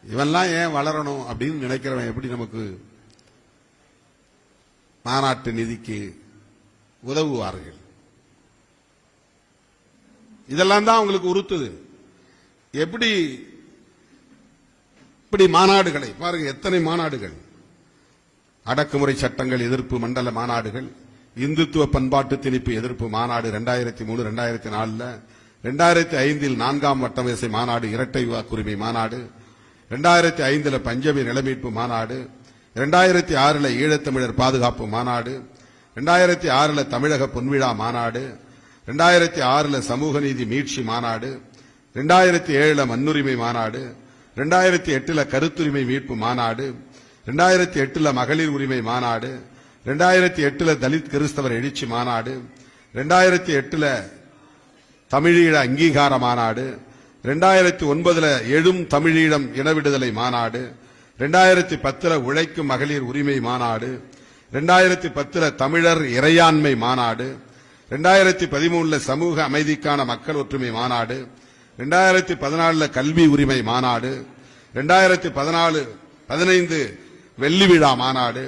இவெல்லாம் ஏன் வளரணும் அப்படின்னு நினைக்கிறவன் எப்படி நமக்கு மாநாட்டு நிதிக்கு உதவுவார்கள்? இதெல்லாம் தான் அவங்களுக்கு உறுத்துது. எப்படி இப்படி மாநாடுகளை பாருங்க, எத்தனை மாநாடுகள், அடக்குமுறை சட்டங்கள் எதிர்ப்பு மண்டல மாநாடுகள், இந்துத்துவ பண்பாட்டு திணிப்பு எதிர்ப்பு மாநாடு 2003 2004, 2005 4ஆம் வட்டமேசை மாநாடு, இரட்டை வாக்குரிமை மாநாடு, 2005 பஞ்சமி நிலமீட்பு மாநாடு, 2006 ஈழத்தமிழர் பாதுகாப்பு மாநாடு, 2006 தமிழக பொன்விழா மாநாடு, 2006 சமூக நீதி மீட்சி மாநாடு, 2007 மண்ணுரிமை மாநாடு, 2008 கருத்துரிமை மீட்பு மாநாடு, 2008 மகளிர் உரிமை மாநாடு, 2008 தலித் கிறிஸ்தவர் எழுச்சி மாநாடு, 2008 தமிழீழ அங்கீகார மாநாடு, 2009 எழும் தமிழீழம் இனவிடுதலை மாநாடு, 2010 உழைக்கும் மகளிர் உரிமை மாநாடு, 2010 தமிழர் இறையாண்மை மாநாடு, 2013 சமூக அமைதிக்கான மக்கள் ஒற்றுமை மாநாடு, 2014 கல்வி உரிமை மாநாடு, 2015 வெள்ளி விழா மாநாடு,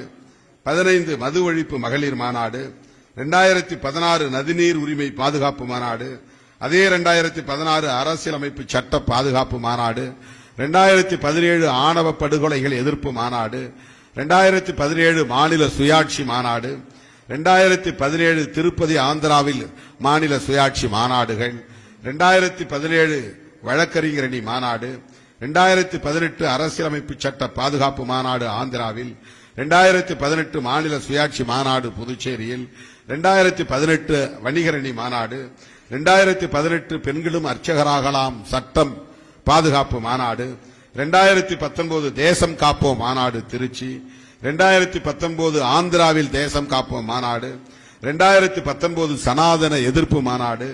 15 மது ஒழிப்பு மகளிர் மாநாடு, 2016 நதிநீர் உரிமை பாதுகாப்பு மாநாடு, அதே 2016 அரசியலமைப்பு சட்ட பாதுகாப்பு மாநாடு, 2017 ஆணவ படுகொலைகள் எதிர்ப்பு மாநாடு, 2017 மாநில சுயாட்சி மாநாடு, 2017 திருப்பதி ஆந்திராவில் மாநில சுயாட்சி மாநாடுகள், 2017 வழக்கறிஞர் அணி மாநாடு, 2018 அரசியலமைப்பு சட்ட பாதுகாப்பு மாநாடு ஆந்திராவில், 2018 மாநில சுயாட்சி மாநாடு புதுச்சேரியில், 2018 வணிகர் அணி மாநாடு, 2018 பெண்களும் அர்ச்சகராகலாம் சட்டம் பாதுகாப்பு மாநாடு, 2019 தேசம் காப்போம் மாநாடு திருச்சி, 2019 ஆந்திராவில் தேசம் காப்போம் மாநாடு, 2019 சனாதன எதிர்ப்பு மாநாடு,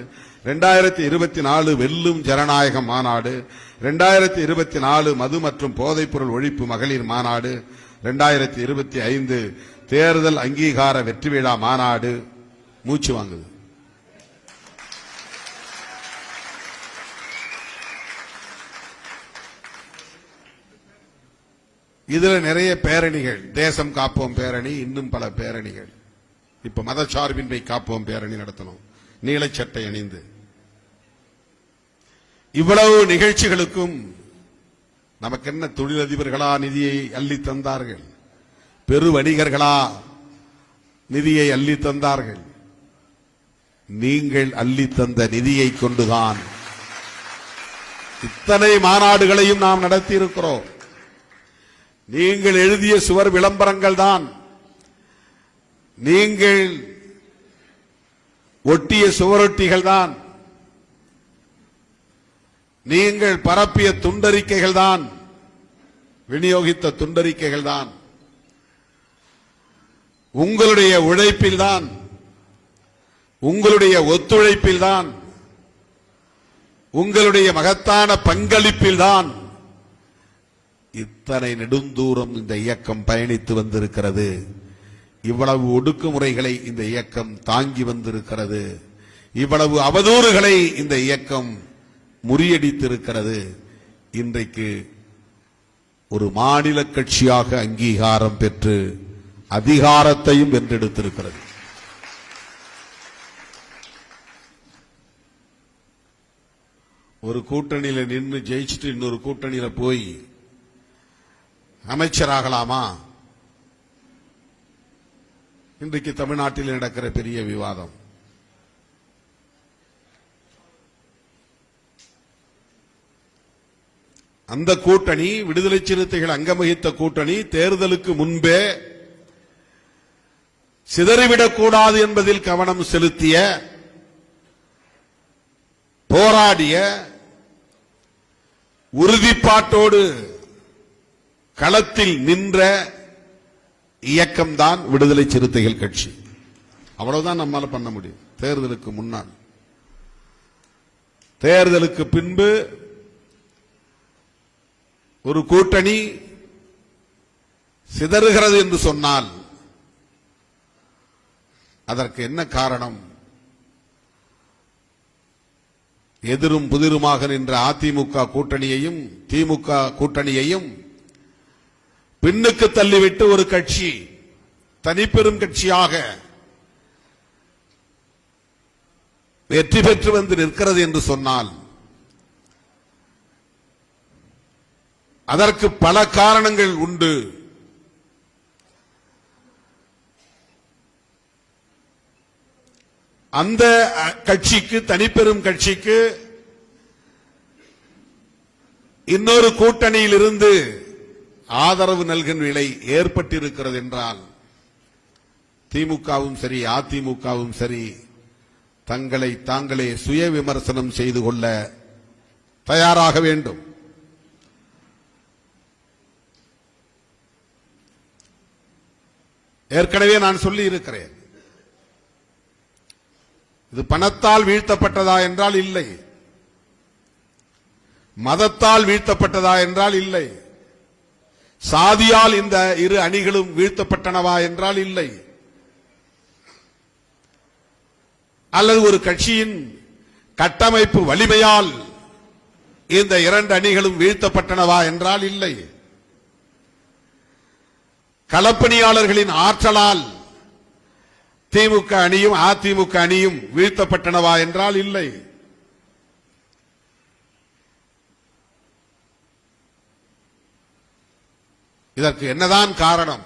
2024 வெல்லும் ஜனநாயகம் மாநாடு, 2024 மது மற்றும் போதைப்பொருள் ஒழிப்பு மகளிர் மாநாடு, 2025 தேர்தல் அங்கீகார வெற்றி விழா மாநாடு. மூச்சு வாங்குது. இதுல நிறைய பேரணிகள், தேசம் காப்போம் பேரணி, இன்னும் பல பேரணிகள். இப்ப மதச்சார்பின்மை காப்போம் பேரணி நடத்தணும், நீலச்சட்டை அணிந்து. இவ்வளவு நிகழ்ச்சிகளுக்கும் நமக்கு என்ன தொழிலதிபர்களா நிதியை அள்ளி தந்தார்கள்? பெரு வணிகர்களா நிதியை அள்ளி தந்தார்கள்? நீங்கள் அள்ளி தந்த நிதியை கொண்டுதான் இத்தனை மாநாடுகளையும் நாம் நடத்தி இருக்கிறோம். நீங்கள் எழுதிய சுவர் விளம்பரங்கள் தான், நீங்கள் ஒட்டிய சுவரொட்டிகள் தான், நீங்கள் பரப்பிய துண்டறிக்கைகள் தான், விநியோகித்த துண்டறிக்கைகள் தான், உங்களுடைய உழைப்பில் தான், உங்களுடைய ஒத்துழைப்பில் தான், உங்களுடைய மகத்தான பங்களிப்பில் தான் இத்தனை நெடுந்தூரம் இந்த இயக்கம் பயணித்து வந்திருக்கிறது. இவ்வளவு ஒடுக்குமுறைகளை இந்த இயக்கம் தாங்கி வந்திருக்கிறது. இவ்வளவு அவதூறுகளை இந்த இயக்கம் முறியடித்திருக்கிறது. இன்றைக்கு ஒரு மாநில கட்சியாக அங்கீகாரம் பெற்று அதிகாரத்தையும் வென்றெடுத்திருக்கிறது. ஒரு கூட்டணியில நின்று ஜெயிச்சுட்டு இன்னொரு கூட்டணியில போய் அமைச்சராகலாமா? இன்றைக்கு தமிழ்நாட்டில் நடக்கிற பெரிய விவாதம். அந்த கூட்டணி, விடுதலை சிறுத்தைகள் அங்கம் வகித்த கூட்டணி, தேர்தலுக்கு முன்பே சிதறிவிடக்கூடாது என்பதில் கவனம் செலுத்திய, போராடிய, உறுதிப்பாட்டோடு களத்தில் நின்ற இயக்கம்தான் விடுதலை சிறுத்தைகள் கட்சி. அவ்வளவுதான் நம்மால பண்ண முடியும். தேர்தலுக்கு முன்னால். தேர்தலுக்கு பின்பு ஒரு கூட்டணி சிதறுகிறது என்று சொன்னால் அதற்கு என்ன காரணம்? எதிரும் புதிருமாக நின்ற அதிமுக கூட்டணியையும் திமுக கூட்டணியையும் பின்னுக்கு தள்ளிவிட்டு ஒரு கட்சி தனிப்பெரும் கட்சியாக வெற்றி பெற்று வந்து நிற்கிறது என்று சொன்னால் அதற்கு பல காரணங்கள் உண்டு. அந்த கட்சிக்கு, தனிப்பெரும் கட்சிக்கு இன்னொரு கூட்டணியில் இருந்து ஆதரவு நல்கும் நிலை ஏற்பட்டிருக்கிறது என்றால் திமுகவும் சரி அதிமுகவும் சரி தங்களை தாங்களே சுய விமர்சனம் செய்து கொள்ள தயாராக வேண்டும். ஏற்கனவே நான் சொல்லி இருக்கிறேன், இது பணத்தால் வீழ்த்தப்பட்டதா என்றால் இல்லை, மதத்தால் வீழ்த்தப்பட்டதா என்றால் இல்லை, சாதியால் இந்த இரு அணிகளும் வீழ்த்தப்பட்டனவா என்றால் இல்லை. அல்லது ஒரு கட்சியின் கட்டமைப்பு வலிமையால் இந்த இரண்டு அணிகளும் வீழ்த்தப்பட்டனவா என்றால் இல்லை. களப்பணியாளர்களின் ஆற்றலால் திமுக அணியும் அதிமுக அணியும் வீழ்த்தப்பட்டனவா என்றால் இல்லை. இதற்கு என்னதான் காரணம்?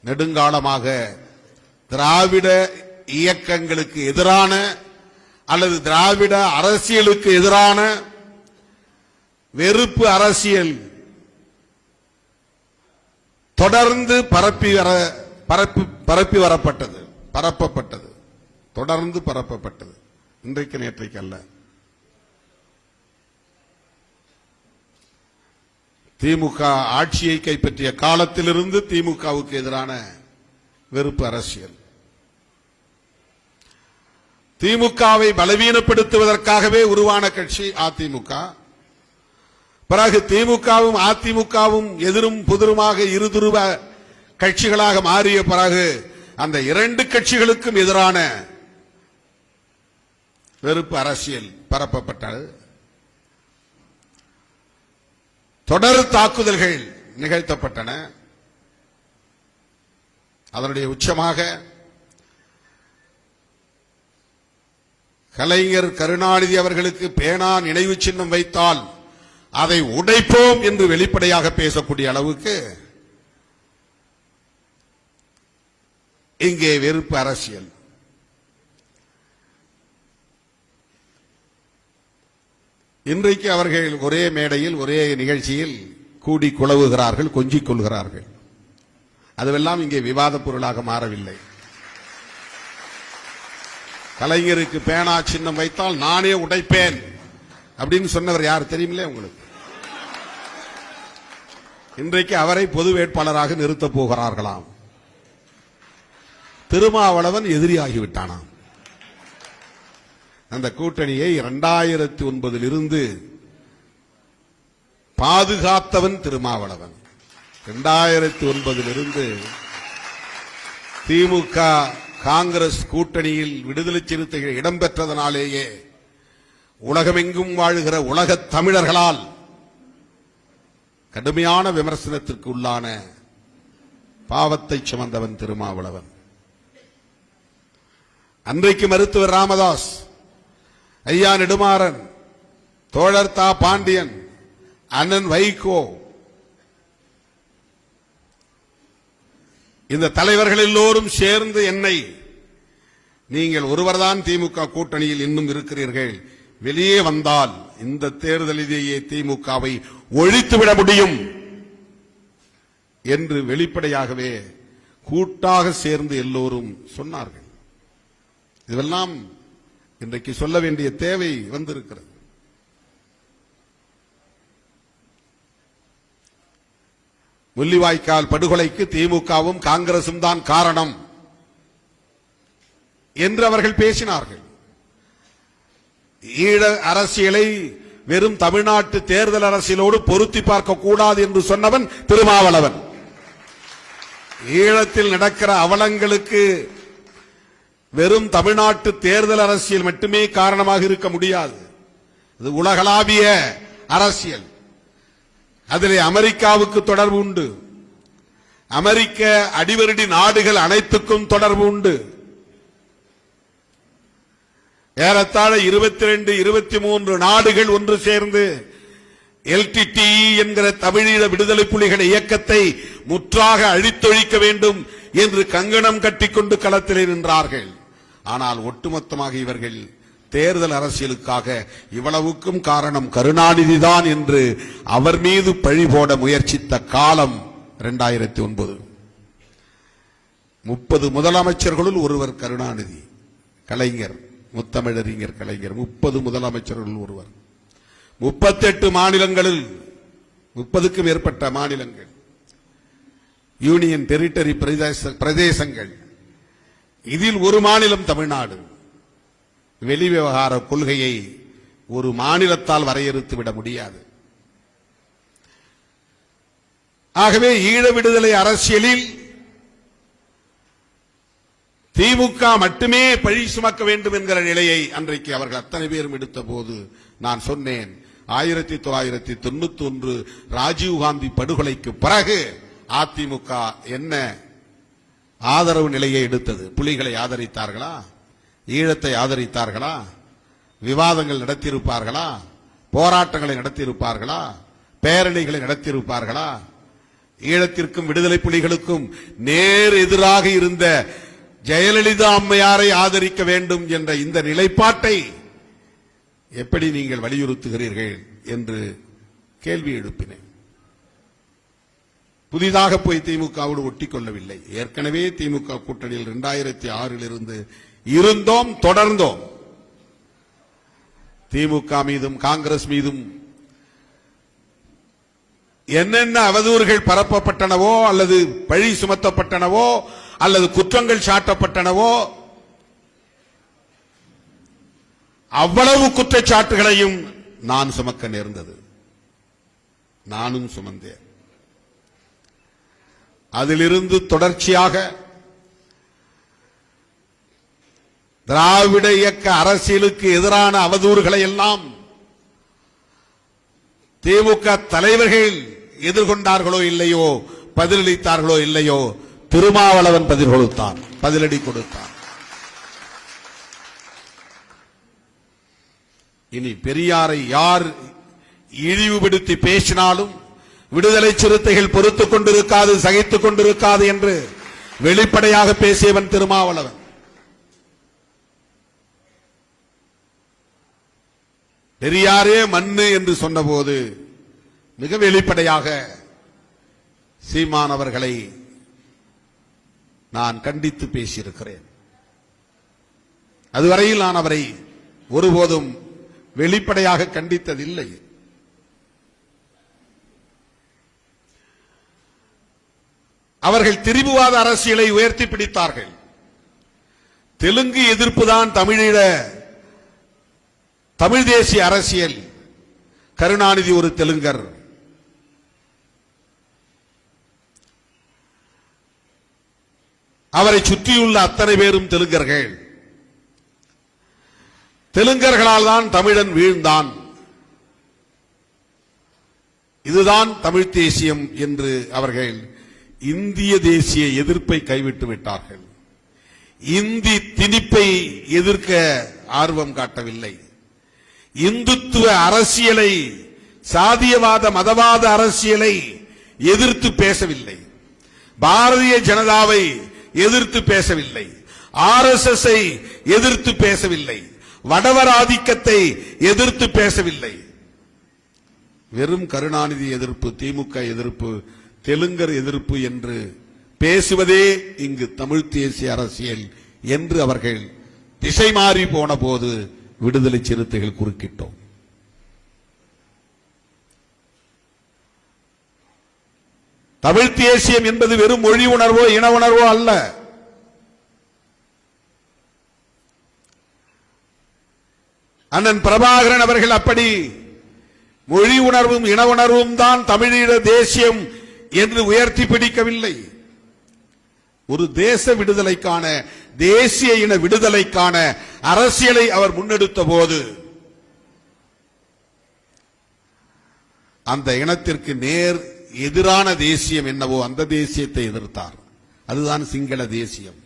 நெடுங்காலமாக திராவிட இயக்கங்களுக்கு எதிரான அல்லது திராவிட அரசியலுக்கு எதிரான வெறுப்பு அரசியல் தொடர்ந்து பரப்பப்பட்டது, தொடர்ந்து பரப்பப்பட்டது. இன்றைக்கு நேற்றைக்கு அல்ல. திமுக ஆட்சியை கைப்பற்றிய காலத்திலிருந்து திமுகவுக்கு எதிரான வெறுப்பு அரசியல், திமுகவை பலவீனப்படுத்துவதற்காகவே உருவான கட்சி அதிமுக. பிறகு திமுகவும் அதிமுகவும் எதிரும் புதிருமாக இருதுருவ கட்சிகளாக மாறிய பிறகு அந்த இரண்டு கட்சிகளுக்கும் எதிரான வெறுப்பு அரசியல் பரப்பப்பட்டது. தொடர் தாக்குதல்கள் நிகழ்த்தப்பட்டன. அதனுடைய உச்சமாக கலைஞர் கருணாநிதி அவர்களுக்கு பேனா நினைவு சின்னம் வைத்தால் அதை உடைப்போம் என்று வெளிப்படையாக பேசக்கூடிய அளவுக்கு இங்கே வெறுப்பு அரசியல். இன்றைக்கு அவர்கள் ஒரே மேடையில் ஒரே நிகழ்ச்சியில் கூடி குழவுகிறார்கள், கொஞ்சிக் கொள்கிறார்கள். அதுவெல்லாம் இங்கே விவாத பொருளாக மாறவில்லை. கலைஞருக்கு பேனா சின்னம் வைத்தால் நானே உடைப்பேன் அப்படின்னு சொன்னவர் யார் தெரியுமில்லே உங்களுக்கு? இன்றைக்கு அவரை பொது வேட்பாளராக நிறுத்தப் போகிறார்களாம். திருமாவளவன் எதிரியாகிவிட்டானாம். அந்த கூட்டணியை 2009 இருந்து பாதுகாத்தவன் திருமாவளவன். 2009 இருந்து திமுக காங்கிரஸ் கூட்டணியில் விடுதலை சிறுத்தைகள் இடம்பெற்றதனாலேயே உலகமெங்கும் வாழுகிற உலகத் தமிழர்களால் கடுமையான விமர்சனத்திற்கு உள்ளான பாவத்தை சுமந்தவன் திருமாவளவன். அன்றைக்கு மருத்துவர் ராமதாஸ், ஐயா நெடுமாறன், தோழர் தா பாண்டியன், அண்ணன் வைகோ, இந்த தலைவர்கள் எல்லோரும் சேர்ந்து என்னை, நீங்கள் ஒருவர்தான் திமுக கூட்டணியில் இன்னும் இருக்கிறீர்கள், வெளியே வந்தால் இந்த தேர்தலிலேயே திமுகவை ஒழித்துவிட முடியும் என்று வெளிப்படையாகவே கூட்டாக சேர்ந்து எல்லோரும் சொன்னார்கள். இதெல்லாம் இன்றைக்கு சொல்ல வேண்டிய தேவை வந்திருக்கிறது. முள்ளிவாய்க்கால் படுகொலைக்கு திமுகவும் காங்கிரசும் தான் காரணம் என்று அவர்கள் பேசினார்கள். ஈழ அரசியலை வெறும் தமிழ்நாட்டு தேர்தல் அரசியலோடு பொருத்தி பார்க்க கூடாது என்று சொன்னவன் திருமாவளவன். ஈழத்தில் நடக்கிற அவலங்களுக்கு வெறும் தமிழ்நாட்டு தேர்தல் அரசியல் மட்டுமே காரணமாக இருக்க முடியாது. இது உலகளாவிய அரசியல். அதிலே அமெரிக்காவுக்கு தொடர்பு உண்டு, அமெரிக்க அடிவருடி நாடுகள் அனைத்துக்கும் தொடர்பு உண்டு. ஏறத்தாழ 22, 23 நாடுகள் ஒன்று சேர்ந்து LTTE என்கிற தமிழீழ விடுதலை புலிகள் இயக்கத்தை முற்றாக அழித்தொழிக்க வேண்டும் என்று கங்கணம் கட்டிக்கொண்டு களத்திலே நின்றார்கள். ஆனால் ஒட்டுமொத்தமாக இவர்கள் தேர்தல் அரசியலுக்காக இவ்வளவுக்கும் காரணம் கருணாநிதிதான் என்று அவர் மீது பழி போட முயற்சித்த காலம் 2009. 30 முதலமைச்சர்களுள் ஒருவர் கருணாநிதி. கலைஞர், முத்தமிழறிஞர் கலைஞர் 30 முதலமைச்சர்களுள் ஒருவர். 38 மாநிலங்களில் 30க்கும் மேற்பட்ட மாநிலங்கள், யூனியன் டெரிட்டரி பிரதேசங்கள், இதில் ஒரு மாநிலம் தமிழ்நாடு. வெளிவிவகார கொள்கையை ஒரு மாநிலத்தால் வரையறுத்து விட முடியாது. ஆகவே ஈழ விடுதலை அரசியலில் திமுக மட்டுமே பழி சுமக்க வேண்டும் என்கிற நிலையை அன்றைக்கு அவர்கள் அத்தனை பேரும் எடுத்த போது நான் சொன்னேன், 1991 ராஜீவ்காந்தி படுகொலைக்கு பிறகு அதிமுக என்ன ஆதரவு நிலையை எடுத்தது? புலிகளை ஆதரித்தார்களா? ஈழத்தை ஆதரித்தார்களா? விவாதங்கள் நடத்தியிருப்பார்களா? போராட்டங்களை நடத்தியிருப்பார்களா? பேரணிகளை நடத்தியிருப்பார்களா? ஈழத்திற்கும் விடுதலை புலிகளுக்கும் நேர் எதிராக இருந்த ஜெயலலிதா அம்மையாரை ஆதரிக்க வேண்டும் என்ற இந்த நிலைப்பாட்டை எப்படி நீங்கள் வலியுறுத்துகிறீர்கள் என்று கேள்வி எழுப்பினேன். புதிதாக போய் திமுகவோடு ஒட்டிக்கொள்ளவில்லை. ஏற்கனவே திமுக கூட்டணியில் 2006 இருந்து இருந்தோம், தொடர்ந்தோம். திமுக மீதும் காங்கிரஸ் மீதும் என்னென்ன அவதூறுகள் பரப்பப்பட்டனவோ அல்லது பழி சுமத்தப்பட்டனவோ அல்லது குற்றங்கள் சாட்டப்பட்டனவோ அவ்வளவு குற்றச்சாட்டுகளையும் நான் சுமக்க நேர்ந்தது. நானும் சுமந்தேன். அதிலிருந்து தொடர்ச்சியாக திராவிட இயக்க அரசியலுக்கு எதிரான அவதூறுகளை எல்லாம் திமுக தலைவர்கள் எதிர்கொண்டார்களோ இல்லையோ, பதிலளித்தார்களோ இல்லையோ, திருமாவளவன் பதிலடி கொடுத்தான். இனி பெரியாரை யார் இழிவுபடுத்தி பேசினாலும் விடுதலை சிறுத்தைகள் பொறுத்துக் கொண்டிருக்காது, சகித்துக் கொண்டிருக்காது என்று வெளிப்படையாக பேசியவன் திருமாவளவன். பெரியாரே மண்ணு என்று சொன்னபோது மிக வெளிப்படையாக சீமான் அவர்களை நான் கண்டித்து பேசியிருக்கிறேன். அதுவரையில் நான் அவரை ஒருபோதும் வெளிப்படையாக கண்டித்ததில்லை. அவர்கள் திரிபுவாத அரசியலை உயர்த்தி பிடித்தார்கள். தெலுங்கு எதிர்ப்புதான் தமிழ் தேசிய அரசியல். கருணாநிதி ஒரு தெலுங்கர். அவரை சுற்றியுள்ள அத்தனை பேரும் தெலுங்கர்கள். தெலுங்கர்களால் தான் தமிழன் வீழ்ந்தான். இதுதான் தமிழ் தேசியம் என்று அவர்கள் இந்திய தேசிய எதிர்ப்பை கைவிட்டு விட்டார்கள். இந்தி திணிப்பை எதிர்க்க ஆர்வம் காட்டவில்லை. இந்துத்துவ அரசியலை, சாதியவாத மதவாத அரசியலை எதிர்த்து பேசவில்லை. பாரதிய ஜனதாவை எதிர்த்து பேசவில்லை. RSS எதிர்த்து பேசவில்லை. வடவர் ஆதிக்கத்தை எதிர்த்து பேசவில்லை. வெறும் கருணாநிதி எதிர்ப்பு, திமுக எதிர்ப்பு, தெலுங்கர் எதிர்ப்பு என்று பேசுவதே இங்கு தமிழ் தேசிய அரசியல் என்று அவர்கள் திசை மாறி போன போது விடுதலை சிறுத்தைகள் குறுக்கிட்டோம். தமிழ் தேசியம் என்பது வெறும் மொழி உணர்வோ இன உணர்வோ அல்ல. அண்ணன் பிரபாகரன் அவர்கள் அப்படி மொழி உணர்வும் இன உணர்வும் தான் தமிழீழ தேசியம் என்று உயர்த்தி பிடிக்கவில்லை. ஒரு தேச விடுதலைக்கான, தேசிய இன விடுதலைக்கான அரசியலை அவர் முன்னெடுத்த போது அந்த இனத்திற்கு நேர் எதிரான தேசியம் என்னவோ அந்த தேசியத்தை எதிர்த்தார். அதுதான் சிங்கள தேசியம்.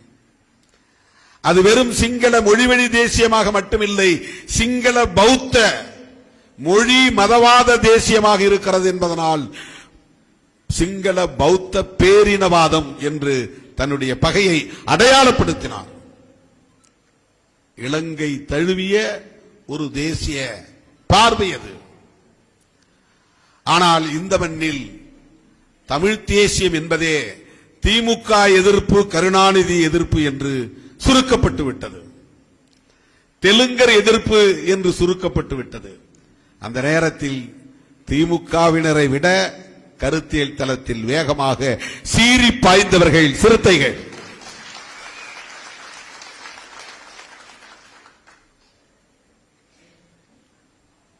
அது வெறும் சிங்கள மொழிவழி தேசியமாக மட்டுமில்லை, சிங்கள பௌத்த மொழி மதவாத தேசியமாக இருக்கிறது என்பதனால் சிங்கள பௌத்த பேரினவாதம் என்று தன்னுடைய பகையை அடையாளப்படுத்தினார். இலங்கை தழுவிய ஒரு தேசிய பார்வை அது. ஆனால் இந்த மண்ணில் தமிழ் தேசியம் என்பதே திமுக எதிர்ப்பு, கருணாநிதி எதிர்ப்பு என்று சுருக்கப்பட்டு விட்டது. தெலுங்கர் எதிர்ப்பு என்று சுருக்கப்பட்டு விட்டது. அந்த நேரத்தில் திமுகவினரை விட கருத்தியல் தளத்தில் வேகமாக சீறி பாய்ந்தவர்கள் சிறுத்தைகள்.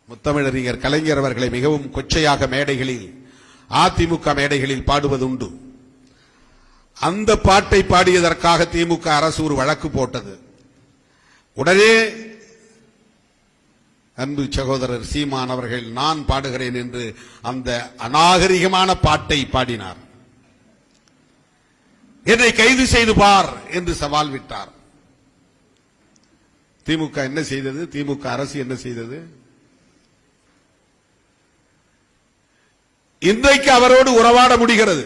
முத்தமிழறிஞர் கலைஞர் அவர்களை மிகவும் கொச்சையாக மேடைகளில் அதிமுக மேடைகளில் பாடுவதுண்டு. அந்த பாட்டை பாடியதற்காக திமுக அரசு ஒரு வழக்கு போட்டது. உடனே அன்பு சகோதரர் சீமான் அவர்கள் நான் பாடுகிறேன் என்று அந்த அநாகரிகமான பாட்டை பாடினார். என்னை கைது செய்து பார் என்று சவால் விட்டார். திமுக என்ன செய்தது? திமுக அரசு என்ன செய்தது? இன்றைக்கு அவரோடு உறவாட முடிகிறது,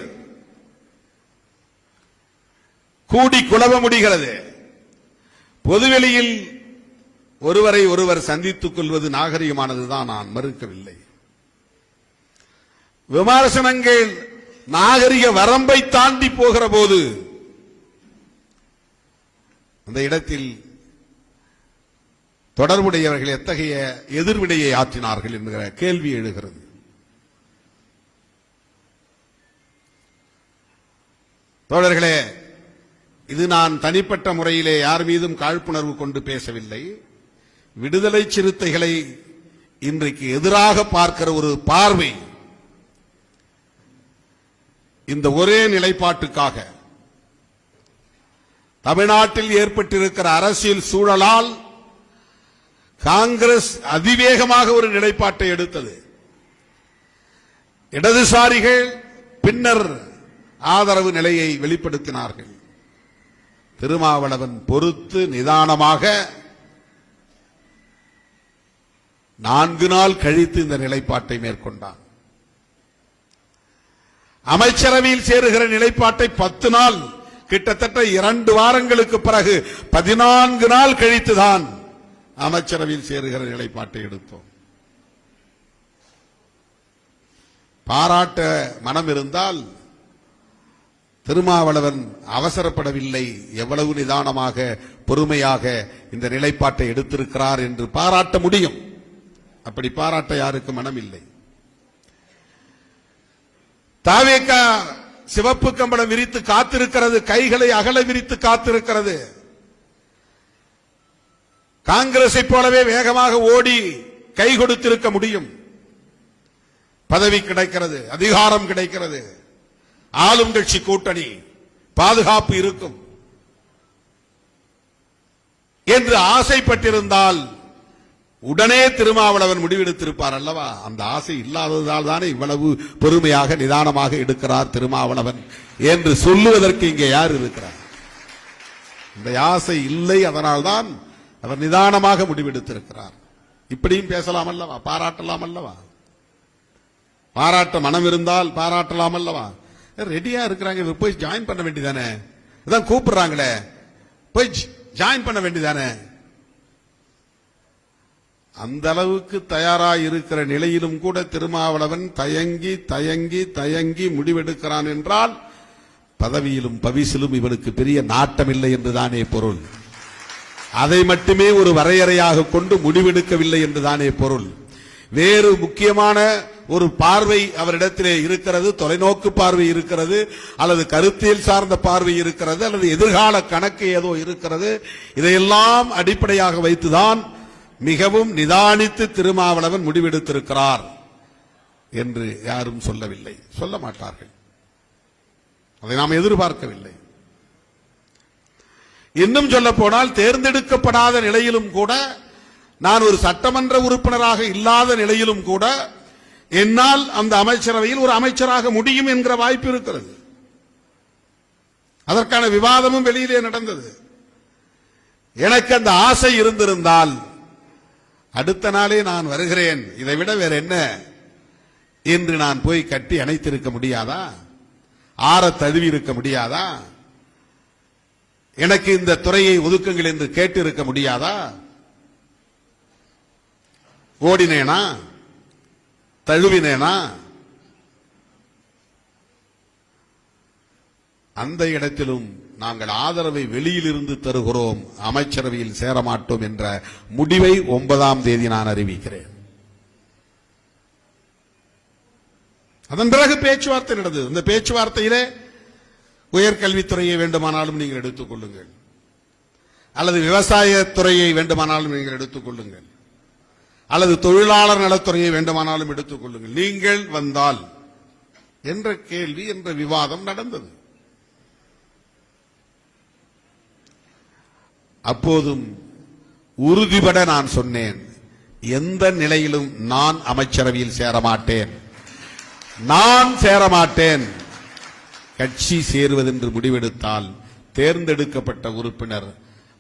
கூடி குழவ முடிகிறது. பொதுவெளியில் ஒருவரை ஒருவர் சந்தித்துக் கொள்வது நாகரிகமானதுதான், நான் மறுக்கவில்லை. விமர்சனங்கள் நாகரிக வரம்பை தாண்டி போகிற போது அந்த இடத்தில் தொடர்புடையவர்கள் எத்தகைய எதிர்வினையை ஆற்றினார்கள் என்கிற கேள்வி எழுகிறது. தோழர்களே, இது நான் தனிப்பட்ட முறையிலே யார் மீதும் காழ்ப்புணர்வு கொண்டு பேசவில்லை. விடுதலை சிறுத்தைகளை இன்றைக்கு எதிராக பார்க்கிற ஒரு பார்வை, இந்த ஒரே நிலைப்பாட்டுக்காக தமிழ்நாட்டில் ஏற்பட்டிருக்கிற அரசியல் சூழலால் காங்கிரஸ் அதிவேகமாக ஒரு நிலைப்பாட்டை எடுத்தது. இடதுசாரிகள் பின்னர் ஆதரவு நிலையை வெளிப்படுத்தினார்கள். திருமாவளவன் பொறுத்து நிதானமாக 4 நாள் கழித்து இந்த நிலைப்பாட்டை மேற்கொண்டான். அமைச்சரவையில் சேருகிற நிலைப்பாட்டை 10 நாள், கிட்டத்தட்ட 2 வாரங்களுக்கு பிறகு 14 நாள் கழித்துதான் அமைச்சரவையில் சேருகிற நிலைப்பாட்டை எடுத்தோம். பாராட்ட மனம் இருந்தால் திருமாவளவன் அவசரப்படவில்லை, எவ்வளவு நிதானமாக பொறுமையாக இந்த நிலைப்பாட்டை எடுத்திருக்கிறார் என்று பாராட்ட முடியும். அப்படி பாராட்ட யாருக்கு மனம் இல்லை. தாவேக சிவப்பு கம்பளம் விரித்து காத்திருக்கிறது, கைகளை அகல விரித்து காத்திருக்கிறது. காங்கிரஸை போலவே வேகமாக ஓடி கை கொடுத்திருக்க முடியும். பதவி கிடைக்கிறது, அதிகாரம் கிடைக்கிறது, ஆளும் கட்சி கூட்டணி, பாதுகாப்பு இருக்கும் என்று ஆசைப்பட்டிருந்தால் உடனே திருமாவளவன் முடிவெடுத்திருப்பார் அல்லவா? அந்த ஆசை இல்லாததால் தானே இவ்வளவு பொறுமையாக நிதானமாக எடுக்கிறார் திருமாவளவன் என்று சொல்லுவதற்கு இங்கே யார் இருக்கிறார்? இந்த ஆசை இல்லை, அதனால்தான் அவர் நிதானமாக முடிவெடுத்திருக்கிறார். இப்படியும் பேசலாம் அல்லவா? பாராட்டலாம் அல்லவா? பாராட்ட மனம் இருந்தால் பாராட்டலாம் அல்லவா? ரெடியா இருக்கிறாங்க, போய் ஜாயின் பண்ண வேண்டியதானே, இதான் கூப்பிடுறாங்களே, போய் ஜாயின் பண்ண வேண்டியதானே. அந்த அளவுக்கு தயாராக இருக்கிற நிலையிலும் கூட திருமாவளவன் தயங்கி தயங்கி தயங்கி முடிவெடுக்கிறான் என்றால் பதவியிலும் பவிசிலும் இவனுக்கு பெரிய நாட்டமில்லை என்றுதானே பொருள். அதை மட்டுமே ஒரு வரையறையாக கொண்டு முடிவெடுக்கவில்லை என்றுதானே பொருள். வேறு முக்கியமான ஒரு பார்வை அவரிடத்திலே இருக்கிறது, தொலைநோக்கு பார்வை இருக்கிறது, அல்லது கருத்தியல் சார்ந்த பார்வை இருக்கிறது, அல்லது எதிர்கால கணக்கு ஏதோ இருக்கிறது. இதையெல்லாம் அடிப்படையாக வைத்துதான் மிகவும் நிதானித்து திருமாவளவன் முடிவெடுத்திருக்கிறார் என்று யாரும் சொல்லவில்லை, சொல்ல மாட்டார்கள். அதை நாம் எதிர்பார்க்கவில்லை. இன்னும் சொல்ல போனால் தேர்ந்தெடுக்கப்படாத நிலையிலும் கூட, நான் ஒரு சட்டமன்ற உறுப்பினராக இல்லாத நிலையிலும் கூட என்னால் அந்த அமைச்சரவையில் ஒரு அமைச்சராக முடியும் என்கிற வாய்ப்பு இருக்கிறது. அதற்கான விவாதமும் வெளியிலே நடந்தது. எனக்கு அந்த ஆசை இருந்திருந்தால் அடுத்த நாளே நான் வருகிறேன், இதைவிட வேற என்ன என்று நான் போய் கட்டி அணைத்திருக்க முடியாதா? ஆற தழுவி இருக்க முடியாதா? எனக்கு இந்த துறையை ஒதுக்குங்கள் என்று கேட்டு இருக்க முடியாதா? ஓடினேனா? தழுவினேனா? அந்த இடத்திலும் நாங்கள் ஆதரவை வெளியிலிருந்து தருகிறோம், அமைச்சரவையில் சேரமாட்டோம் என்ற முடிவை 9ஆம் தேதி நான் அறிவிக்கிறேன். அதன் பிறகு பேச்சுவார்த்தை நடந்தது. அந்த பேச்சுவார்த்தையிலே உயர்கல்வித்துறையை வேண்டுமானாலும் நீங்கள் எடுத்துக் கொள்ளுங்கள், அல்லது விவசாயத்துறையை வேண்டுமானாலும் நீங்கள் எடுத்துக் கொள்ளுங்கள், அல்லது தொழிலாளர் நலத்துறையை வேண்டுமானாலும் எடுத்துக் கொள்ளுங்கள். நீங்கள் வந்தால் என்ற கேள்வி என்ற விவாதம் நடந்தது. அப்போதும் உறுதிபட நான் சொன்னேன், எந்த நிலையிலும் நான் அமைச்சரவையில் சேரமாட்டேன், நான் சேரமாட்டேன். கட்சி சேருவதென்று முடிவெடுத்தால் தேர்ந்தெடுக்கப்பட்ட உறுப்பினர்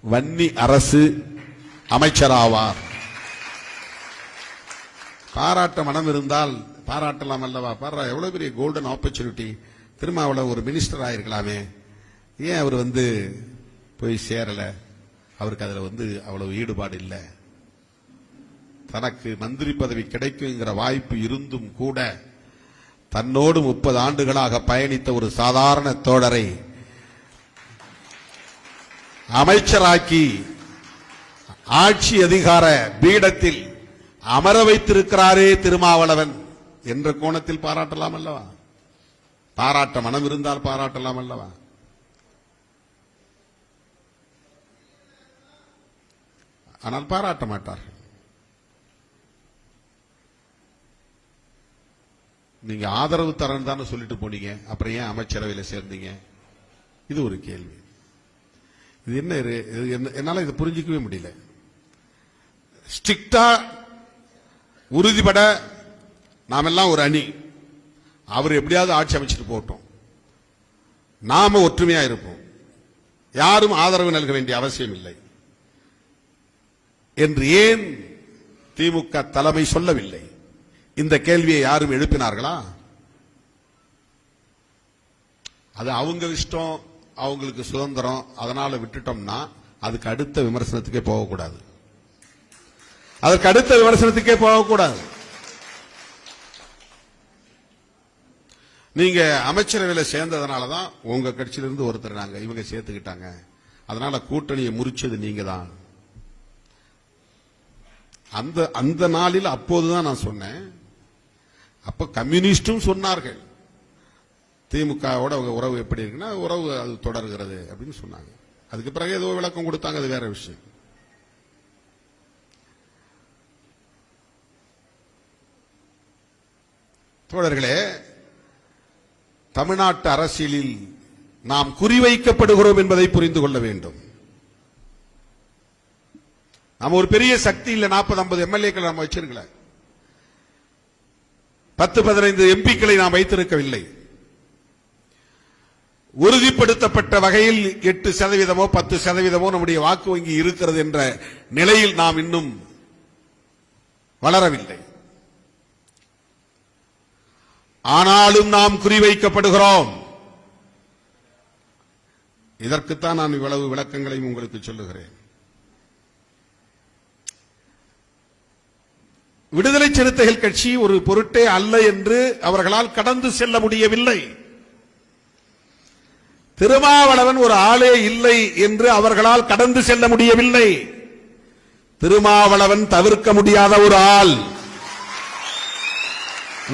வன்னி அரசு அமைச்சராவார். பாராட்ட மனம் இருந்தால் பாராட்டலாம் அல்லவா? பாரா, எவ்வளவு பெரிய கோல்டன் ஆப்பர்ச்சுனிட்டி, திருமாவளவன் ஒரு மினிஸ்டர் ஆயிருக்கலாமே, ஏன் அவர் போய் சேரல? அவருக்கு அதுல அவ்வளவு ஈடுபாடு இல்லை. தனக்கு மந்திரி பதவி கிடைக்குங்கிற வாய்ப்பு இருந்தும் கூட தன்னோடு 30 ஆண்டுகளாக பயணித்த ஒரு சாதாரண தோழரை அமைச்சராக்கி ஆட்சி அதிகார பீடத்தில் அமர வைத்திருக்கிறாரே திருமாவளவன் என்ற கோணத்தில் பாராட்டலாம் அல்லவா? பாராட்ட மனம் இருந்தால் பாராட்டலாம் அல்லவா? ஆனால் பாராட்ட மாட்டார்கள். நீங்க ஆதரவு தரேன்னு தானே சொல்லிட்டு போனீங்க, அப்புறம் ஏன் அமைச்சரவையில் சேர்ந்தீங்க? இது ஒரு கேள்வி. இது என்ன, என்னால இதை புரிஞ்சிக்கவே முடியல. ஸ்ட்ரிக்டா உறுதிபட நாமெல்லாம் ஒரு அணி, அவர் எப்படியாவது ஆட்சி அமைச்சிட்டு போட்டோம், நாம ஒற்றுமையா இருப்போம், யாரும் ஆதரவு நல்க வேண்டிய அவசியம் இல்லை என்று ஏன் திமுக தலைமை சொல்லவில்லை? இந்த கேள்வியை யாரும் எழுப்பினார்களா? அது அவங்க இஷ்டம், அவங்களுக்கு சுதந்திரம், அதனால விட்டுட்டோம்னா அதுக்கு அடுத்த விமர்சனத்துக்கே போகக்கூடாது. அதற்கு அடுத்த விமர்சனத்துக்கே போகக்கூடாது. நீங்க அமைச்சரவையில் சேர்ந்ததனாலதான் உங்க கட்சியிலிருந்து ஒருத்தர் நாங்க இவங்க சேர்த்துக்கிட்டாங்க, அதனால கூட்டணியை முறிச்சது நீங்க தான். அந்த நாளில் அப்போதுதான் நான் சொன்னேன். அப்ப கம்யூனிஸ்டும் சொன்னார்கள், திமுகவோட அவங்க உறவு எப்படி இருக்குன்னா உறவு அது தொடர்கிறது அப்படின்னு சொன்னாங்க. அதுக்கு பிறகு ஏதோ விளக்கம் கொடுத்தாங்க, அது வேற விஷயம். தோழர்களே, தமிழ்நாட்டு அரசியலில் நாம் குறிவைக்கப்படுகிறோம் என்பதை புரிந்து கொள்ள வேண்டும். நம்ம ஒரு பெரிய சக்தி இல்ல, 40-50 எம்எல்ஏக்கள் நாம் வச்சிருக்கல, 10-15 எம்பிக்களை நாம் வைத்திருக்கவில்லை. உறுதிப்படுத்தப்பட்ட வகையில் 8% 10% நம்முடைய வாக்கு வங்கி இருக்கிறது என்ற நிலையில் நாம் இன்னும் வளரவில்லை. ஆனாலும் நாம் குறிவைக்கப்படுகிறோம். இதற்குத்தான் நான் இவ்வளவு விளக்கங்களையும் உங்களுக்கு சொல்லுகிறேன். விடுதலை சிறுத்தைகள் கட்சி ஒரு பொருட்டே அல்ல என்று அவர்களால் கடந்து செல்ல முடியவில்லை. திருமாவளவன் ஒரு ஆளே இல்லை என்று அவர்களால் கடந்து செல்ல முடியவில்லை. திருமாவளவன் தவிர்க்க முடியாத ஒரு ஆள்.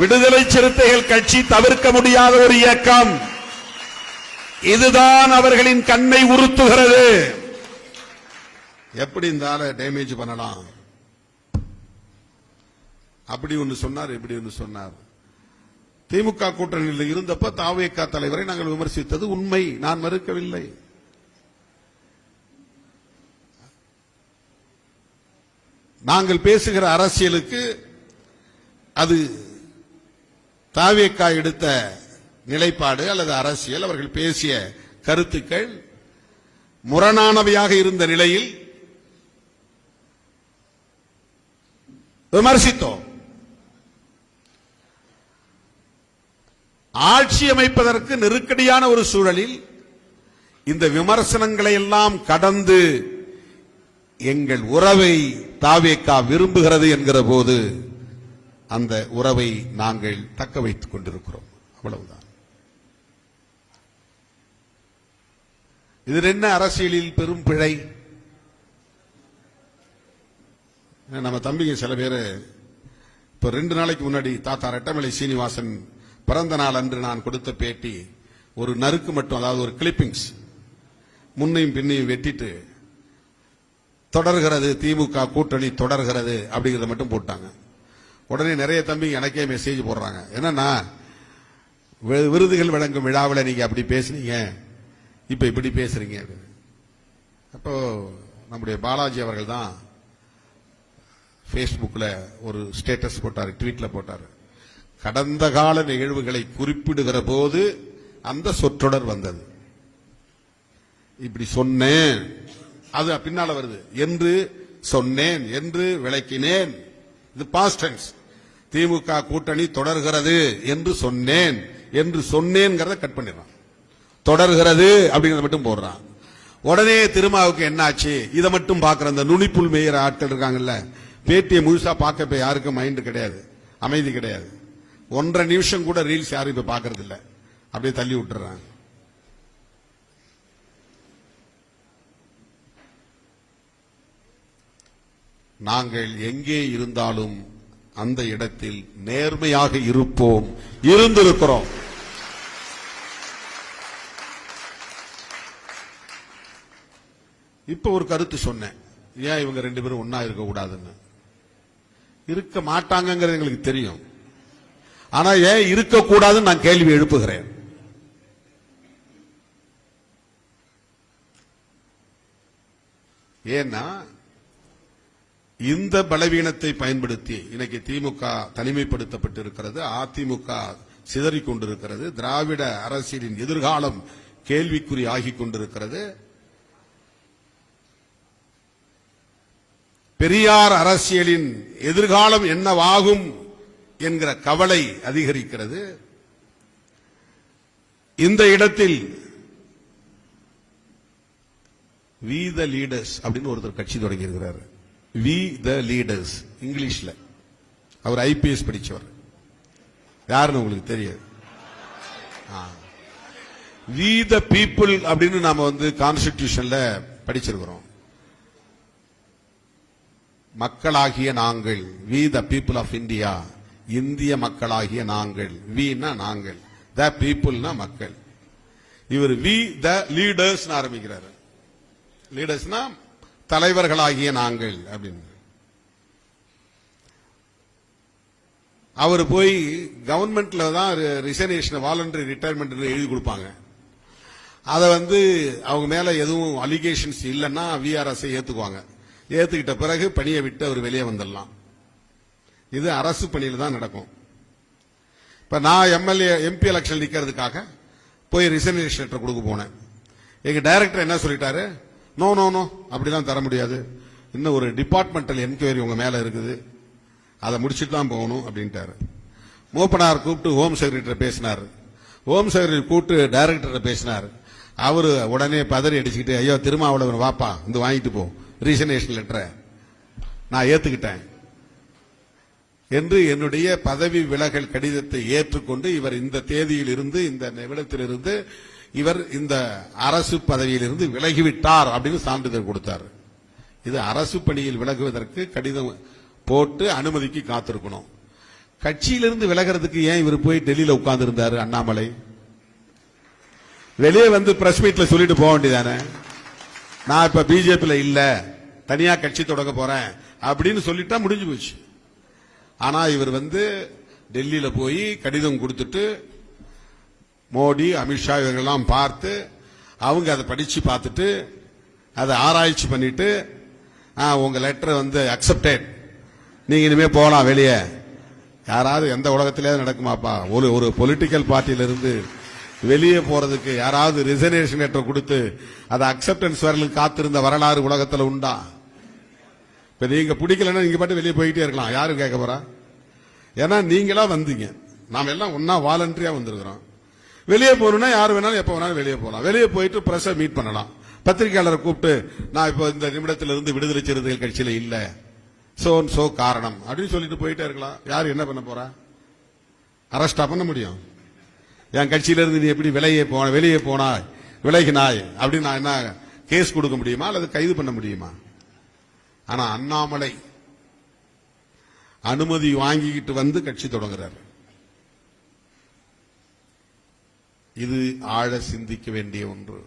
விடுதலை சிறுத்தைகள் கட்சி தவிர்க்க முடியாத ஒரு இயக்கம். இதுதான் அவர்களின் கண்ணை உறுத்துகிறது. எப்படி இந்த ஆளை டேமேஜ் பண்ணலாம், அப்படி ஒன்று சொன்னார், இப்படி ஒன்று சொன்னார். திமுக கூட்டணியில் இருந்தப்ப தாவேகா தலைவரை நாங்கள் விமர்சித்தது உண்மை, நான் மறுக்கவில்லை. நாங்கள் பேசுகிற அரசியலுக்கு அது தாவேகா எடுத்த நிலைப்பாடு அல்லது அரசியல், அவர்கள் பேசிய கருத்துக்கள் முரணானவையாக இருந்த நிலையில் விமர்சித்தோம். ஆட்சி அமைப்பதற்கு நெருக்கடியான ஒரு சூழலில் இந்த விமர்சனங்களை எல்லாம் கடந்து எங்கள் உறவை தாவேகா விரும்புகிறது என்கிற போது அந்த உறவை நாங்கள் தக்க வைத்துக் கொண்டிருக்கிறோம். அவ்வளவுதான். இதில் என்ன அரசியலில் பெரும் பிழை? நம்ம தம்பிங்க சில பேர் இப்ப 2 நாளைக்கு முன்னாடி தாத்தா ரெட்டமலை சீனிவாசன் பிறந்த நாள் அன்று நான் கொடுத்த பேட்டி ஒரு நறுக்கு மட்டும், அதாவது ஒரு கிளிப்பிங்ஸ் முன்னையும் பின்னையும் வெட்டிட்டு தொடர்கிறது, திமுக கூட்டணி தொடர்கிறது அப்படிங்கறத மட்டும் போட்டாங்க. உடனே நிறைய தம்பி எனக்கே மெசேஜ் போடுறாங்க. என்னன்னா, விருதுகள் வழங்கும் விழாவில் நீங்க அப்படி பேசுனீங்க, இப்ப இப்படி பேசுறீங்க. அப்போ நம்முடைய பாலாஜி அவர்கள் தான் பேஸ்புக்ல ஒரு ஸ்டேட்டஸ் போட்டாரு, ட்வீட்ல போட்டாரு. கடந்த கால நிகழ்வுகளை குறிப்பிடுகிற போது அந்த சொற்றொடர் வந்தது. இப்படி சொன்னேன், அது பின்னால வருது, என்று சொன்னேன், என்று விளக்கினேன். இது பாஸ்ட் டென்ஸ். திமுக கூட்டணி தொடர்கிறது என்று சொன்னேன், என்று சொன்னேன்ங்கிறத கட் பண்ணிடுறான். தொடர்கிறது அப்படிங்கறத மட்டும் போடுறான். உடனே திருமாவுக்கு என்ன ஆச்சு? இதை மட்டும் பாக்குற அந்த நுனிப்புல் மேயிற ஆட்கள் இருக்காங்கல்ல, பேட்டியை முழுசா பார்க்க இப்ப யாருக்கும் மைண்ட் கிடையாது, அமைதி கிடையாது. 1.5 நிமிஷம் கூட ரீல்ஸ் யாரும் இப்ப பாக்குறது இல்ல, அப்படியே தள்ளி விட்டுறாங்க. நாங்கள் எங்கே இருந்தாலும் அந்த இடத்தில் நேர்மையாக இருப்போம், இருந்திருக்கிறோம். இப்ப ஒரு கருத்து சொன்னேன், ஏன் இவங்க 2 பேரும் ஒன்னா இருக்க கூடாதுன்னு. இருக்க மாட்டாங்கிறது எங்களுக்கு தெரியும், ஆனா ஏன் இருக்கக்கூடாதுன்னு நான் கேள்வி எழுப்புகிறேன். ஏன்னா இந்த பலவீனத்தை பயன்படுத்தி இன்னைக்கு திமுக தனிமைப்படுத்தப்பட்டிருக்கிறது, அதிமுக சிதறிக் கொண்டிருக்கிறது, திராவிட அரசியலின் எதிர்காலம் கேள்விக்குறி ஆகிக் கொண்டிருக்கிறது. பெரியார் அரசியலின் எதிர்காலம் என்னவாகும் என்கிற கவலை அதிகரிக்கிறது. இந்த இடத்தில் வி த லீடர்ஸ் அப்படின்னு ஒருத்தர் கட்சி தொடங்கி இருக்கிறார். வி த லீடர்ஸ் இங்கிலீஷ்ல. அவர் ஐபிஎஸ் படிச்சவர். யாருன்னு உங்களுக்கு தெரியாது. வி த பீப்புள் அப்படின்னு நாம கான்ஸ்டிடியூஷன்ல படிச்சிருக்கிறோம். மக்களாகிய நாங்கள், we the people of India, இந்திய மக்களாகிய நாங்கள். வினா நாங்கள், த பீப்புள்னா மக்கள். இவர் வி த லீடர்ஸ் ஆரம்பிக்கிறார். லீடர்ஸ்னா தலைவர்களாகிய நாங்கள் அப்படின்னு. அவர் போய் கவர்மெண்ட்ல தான் ரிசைனேஷன், வாலண்டரி ரிட்டையர்மெண்ட் எழுதி கொடுப்பாங்க. அதை அவங்க மேல எதுவும் அலிகேஷன்ஸ் இல்லைன்னா விஆர்எஸ் ஏத்துக்குவாங்க. ஏத்துக்கிட்ட பிறகு பணியை விட்டு அவர் வெளியே வந்துடலாம். இது அரசு பணியில் தான் நடக்கும். இப்ப நான் எம்பி எலெக்ஷன் நிக்கிறதுக்காக போய் ரிசைனேஷன் லெட்டர் கொடுக்க போனேன். எங்க டைரக்டர் என்ன சொல்லிட்டாரு, நோ நோ நோ அப்படிலாம் தர முடியாது, இன்னும் ஒரு டிபார்ட்மெண்டல் என்கொயரி உங்க மேல இருக்குது, அதை முடிச்சுட்டு தான் போகணும் அப்படின்ட்டாரு. மூப்பனார் கூப்பிட்டு ஹோம் செக்ரட்டரி பேசினார். ஹோம் செக்ரட்டரி கூப்பிட்டு டைரக்டர் பேசினார். அவரு உடனே பதறி அடிச்சுக்கிட்டு, ஐயோ திருமாவளவன் வாப்பா வாங்கிட்டு போ ரிசைனேஷன் லெட்டரை, நான் ஏத்துக்கிட்டேன் என்று என்னுடைய பதவி விலகல் கடிதத்தை ஏற்றுக்கொண்டு இவர் இந்த தேதியில் இருந்து, இந்த நிமிடத்திலிருந்து இவர் இந்த அரசு பதவியிலிருந்து விலகிவிட்டார் அப்படின்னு சான்றிதழ் கொடுத்தார். இது அரசு பணியில் விலகுவதற்கு கடிதம் போட்டு அனுமதிக்கு காத்திருக்கணும். கட்சியிலிருந்து விலகிறதுக்கு ஏன் இவர் போய் டெல்லியில உட்கார்ந்து இருந்தாரு? அண்ணாமலை வெளியே பிரஸ் மீட்ல சொல்லிட்டு போக வேண்டியதானே, நான் இப்ப பிஜேபியில இல்ல, தனியா கட்சி தொடங்க போறேன் அப்படின்னு சொல்லிட்டா முடிஞ்சு போச்சு. ஆனா இவர் டெல்லியில போய் கடிதம் கொடுத்துட்டு மோடி, அமித்ஷா இவர்களெல்லாம் பார்த்து அவங்க அதை படிச்சு பார்த்துட்டு அதை ஆராய்ச்சி பண்ணிட்டு, உங்க லெட்டர் அக்செப்டட், நீங்க இனிமே போலாம் வெளியே. யாராவது எந்த உலகத்திலே நடக்குமாப்பா? ஒரு பொலிட்டிக்கல் பார்ட்டியிலிருந்து வெளியே போறதுக்கு யாராவது ரிசைனேஷன் லெட்டர் கொடுத்து அதை அக்செப்டன்ஸ் வரலுக்கு காத்திருந்த வரலாறு உலகத்தில் உண்டா? இப்ப நீங்க பிடிக்கலன்னா நீங்க பாட்டு வெளியே போயிட்டே இருக்கலாம், யாரும் கேட்க போறா? ஏன்னா நீங்களா வந்தீங்க, நாம எல்லாம் ஒன்னா வாலண்டரியா வந்திருக்கிறோம். வெளியே போகணும்னா யார் வேணாலும் எப்ப வேணாலும் வெளியே போகலாம். வெளியே போயிட்டு பிரஸ் மீட் பண்ணலாம், பத்திரிகையாளரை கூப்பிட்டு நான் இப்போ இந்த நிமிடத்திலிருந்து விடுதலை சிறுத்தைகள் கட்சியில இல்ல, சோ காரணம் அப்படின்னு சொல்லிட்டு போயிட்டே இருக்கலாம். யார் என்ன பண்ண போறா? அரெஸ்டா பண்ண முடியும்? என் கட்சியிலிருந்து நீ எப்படி வெளியே போனாய், விலகினாய் அப்படின்னு நான் என்ன கேஸ் கொடுக்க முடியுமா அல்லது கைது பண்ண முடியுமா? ஆனா அண்ணாமலை அனுமதி வாங்கிக்கிட்டு கட்சி தொடங்குறார். இது ஆழ சிந்திக்க வேண்டிய ஒன்று.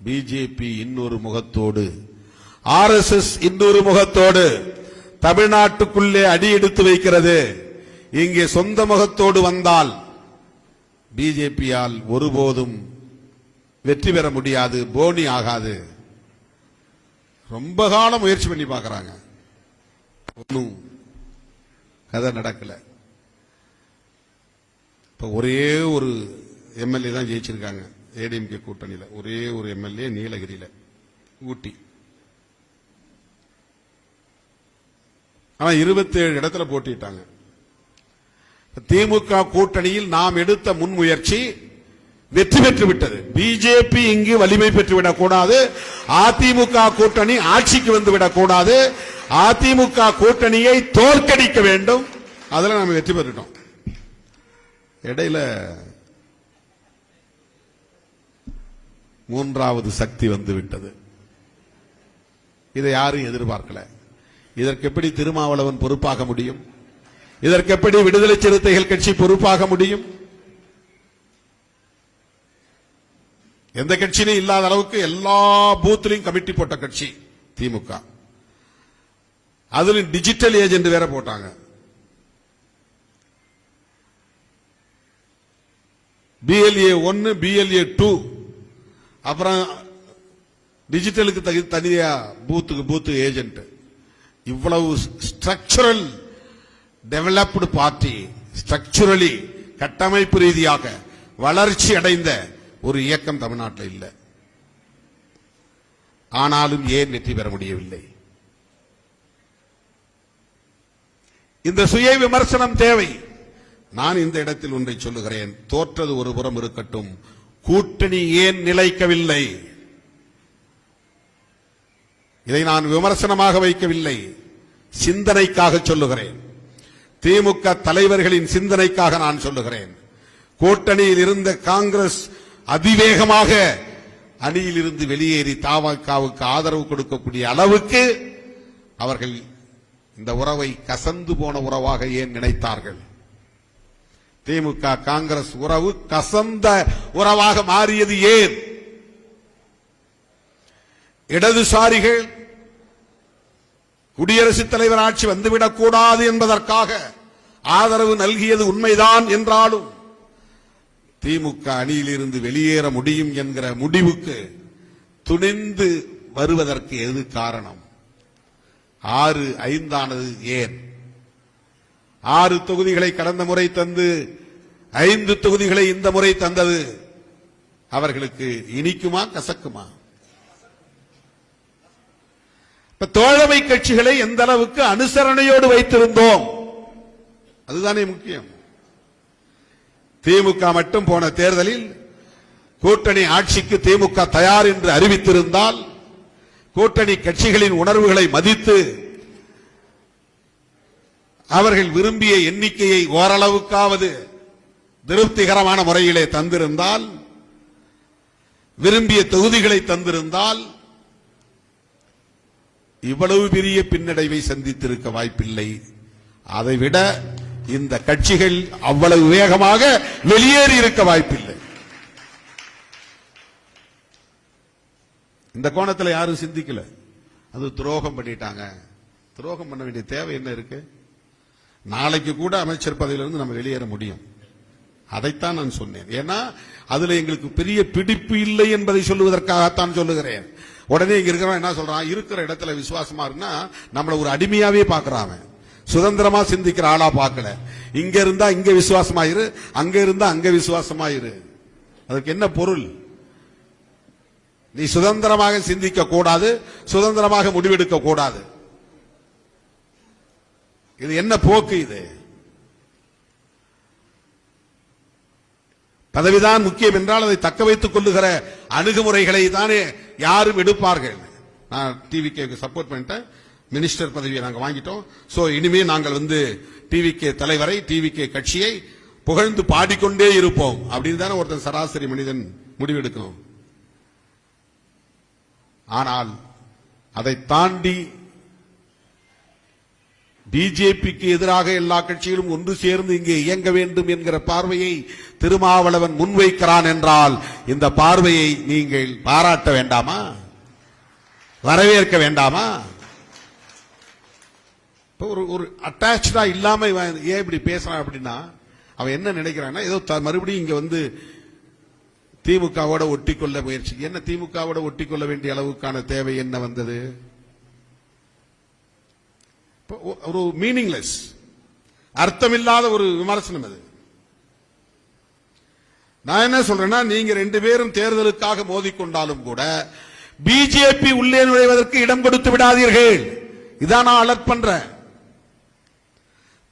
பிஜேபி இன்னொரு முகத்தோடு, ஆர்எஸ்எஸ் இன்னொரு முகத்தோடு தமிழ்நாட்டுக்குள்ளே அடி எடுத்து வைக்கிறது. இங்கே சொந்த முகத்தோடு வந்தால் பிஜேபியால் ஒருபோதும் வெற்றி பெற முடியாது, போனி ஆகாது. ரொம்ப காலம் முயற்சி பண்ணி பார்க்கறாங்க, ஒன்னும் கதை நடக்கல. இப்ப ஒரே ஒரு எம்எல்ஏ தான் ஜெயிச்சிருக்காங்க ஏடிஎம்கே கூட்டணியில, ஒரே ஒரு எம்எல்ஏ நீலகிரியில, ஊட்டி. ஆனா 27 இடத்துல போட்டிட்டாங்க. திமுக கூட்டணியில் நாம் எடுத்த முன்முயற்சி வெற்றி பெற்று விட்டது. பிஜேபி இங்கு வலிமை பெற்றுவிடக் கூடாது, அதிமுக கூட்டணி ஆட்சிக்கு வந்துவிடக் கூடாது, அதிமுக கூட்டணியை தோற்கடிக்க வேண்டும். அதுல நாம் வெற்றி பெற்றுட்டோம். இடையில மூன்றாவது சக்தி வந்து விட்டது. இதை யாரும் எதிர்பார்க்கல. இதற்கு எப்படி திருமாவளவன் பொறுப்பாக முடியும்? இதற்கு எப்படி விடுதலை சிறுத்தைகள் கட்சி பொறுப்பாக முடியும்? எந்த கட்சியிலும் இல்லாத அளவுக்கு எல்லா பூத்திலையும் கமிட்டி போட்ட கட்சி திமுக. அதுல டிஜிட்டல் ஏஜென்ட் வேற போட்டாங்க. BLA 1, BLA 2, அப்புறம் டிஜிட்டலுக்கு தனியா பூத்து ஏஜென்ட். இவ்வளவு ஸ்ட்ரக்சரல் டெவலப்டு பார்ட்டி, ஸ்ட்ரக்சரலி கட்டமைப்பு ரீதியாக வளர்ச்சி அடைந்த ஒரு இயக்கம் தமிழ்நாட்டில் இல்லை. ஆனாலும் ஏன் வெற்றி பெற முடியவில்லை? இந்த சுய விமர்சனம் தேவை. நான் இந்த இடத்தில் ஒன்றை சொல்லுகிறேன், தோற்றது ஒரு புறம் இருக்கட்டும், கூட்டணி ஏன் நிலைக்கவில்லை? இதை நான் விமர்சனமாக வைக்கவில்லை, சிந்தனைக்காக சொல்லுகிறேன். திமுக தலைவர்களின் சிந்தனைக்காக நான் சொல்லுகிறேன். கூட்டணியில் இருந்த காங்கிரஸ் அதிவேகமாக அணியில் இருந்து வெளியேறி தமாகவுக்கு ஆதரவு கொடுக்கக்கூடிய அளவுக்கு அவர்கள் இந்த உறவை கசந்து போன உறவாக ஏன் நினைத்தார்கள்? திமுக காங்கிரஸ் உறவு கசந்த உறவாக மாறியது ஏன்? இடதுசாரிகள் குடியரசுத் தலைவர் ஆட்சி வந்துவிடக் கூடாது என்பதற்காக ஆதரவு நல்கியது உண்மைதான் என்றாலும் திமுக அணியில் இருந்து வெளியேற முடியும் என்கிற முடிவுக்கு துணிந்து வருவதற்கு எது காரணம்? 6-5 ஏன்? 6 தொகுதிகளை கடந்த முறை தந்து 5 தொகுதிகளை இந்த முறை தந்தது அவர்களுக்கு இனிக்குமா கசக்குமா? இப்ப தோழமை கட்சிகளை எந்த அளவுக்கு அனுசரணையோடு வைத்திருந்தோம், அதுதானே முக்கியம். திமுக மட்டும் போன தேர்தலில் கூட்டணி ஆட்சிக்கு திமுக தயார் என்று அறிவித்திருந்தால், கூட்டணி கட்சிகளின் உணர்வுகளை மதித்து அவர்கள் விரும்பிய எண்ணிக்கையை ஓரளவுக்காவது திருப்திகரமான முறையிலே தந்திருந்தால், விரும்பிய தொகுதிகளை தந்திருந்தால், இவ்வளவு பெரிய பின்னடைவை சந்தித்திருக்க வாய்ப்பில்லை. அதைவிட இந்த கட்சிகள் அவ்வளவு வேகமாக வெளியேறி இருக்க வாய்ப்பில்லை. இந்த கோணத்தில் யாரும் சிந்திக்கல. அது துரோகம் பண்ணிட்டாங்க. துரோகம் பண்ண வேண்டிய தேவை என்ன இருக்கு? நாளைக்கு கூட அமைச்சர் பதவியிலிருந்து நம்ம வெளியேற முடியும். அதைத்தான் நான் சொன்னேன். ஏன்னா அதுல எங்களுக்கு பெரிய பிடிப்பு இல்லை என்பதை சொல்லுவதற்காகத்தான் சொல்லுகிறேன். உடனே இங்க இருக்கிறவன் என்ன சொல்றான்? இருக்கிற இடத்துல விசுவாசமா இருந்தா நம்மள ஒரு அடிமையாவே பாக்குறான். சுதந்திரமா சிந்திக்கிற ஆளா பார்க்கல. இங்க இருந்தா இங்க விசுவாசமாயிரு, அங்க இருந்தா அங்க விசுவாசமாயிரு. அதுக்கு என்ன பொருள்? நீ சுதந்திரமாக சிந்திக்க கூடாது, சுதந்திரமாக முடிவெடுக்க கூடாது. இது என்ன போக்கு? இது பதவிதான் முக்கியம் என்றால் அதை தக்க வைத்துக் கொள்ளுகிற அணுகுமுறைகளை தானே யாரும் எடுப்பார்கள். நான் டிவிக்கு சப்போர்ட் பண்ணிட்டேன், மினிஸ்டர் பதவியை நாங்கள் வாங்கிட்டோம். சோ இனிமே நாங்கள் டிவிகே தலைவரை, டிவிகே கட்சியை புகழ்ந்து பாடிக்கொண்டே இருப்போம் அப்படின்னு தானே ஒருத்தன் சராசரி மனிதன் முடிவெடுக்கணும். ஆனால் அதை தாண்டி பிஜேபிக்கு எதிராக எல்லா கட்சிகளும் ஒன்று சேர்ந்து இங்கே இயங்க வேண்டும் என்கிற பார்வையை திருமாவளவன் முன்வைக்கிறான் என்றால் இந்த பார்வையை நீங்கள் பாராட்ட வேண்டாமா? வரவேற்க வேண்டாமா? ஒரு அட்டாச்சா இல்லாம ஏன் இப்படி பேசுறான் அப்படின்னா, அவன் என்ன நினைக்கிறான்னா ஏதோ மறுபடியும் இங்க வந்து திமுகவோட ஒட்டிக்கொள்ள முயற்சி. என்ன திமுகவோட ஒட்டிக்கொள்ள வேண்டிய அளவுக்கான தேவை என்ன வந்தது? ஒரு மீனிங்லெஸ், அர்த்தமில்லாத ஒரு விமர்சனம் அது. நான் என்ன சொல்றேன்னா, நீங்க 2 பேரும் தேர்தலுக்காக மோதிக்கொண்டாலும் கூட பிஜேபி உள்ளே நுழைவதற்கு இடம் கொடுத்து விடாதீர்கள். இதான் நான் அலர்ட் பண்றேன்.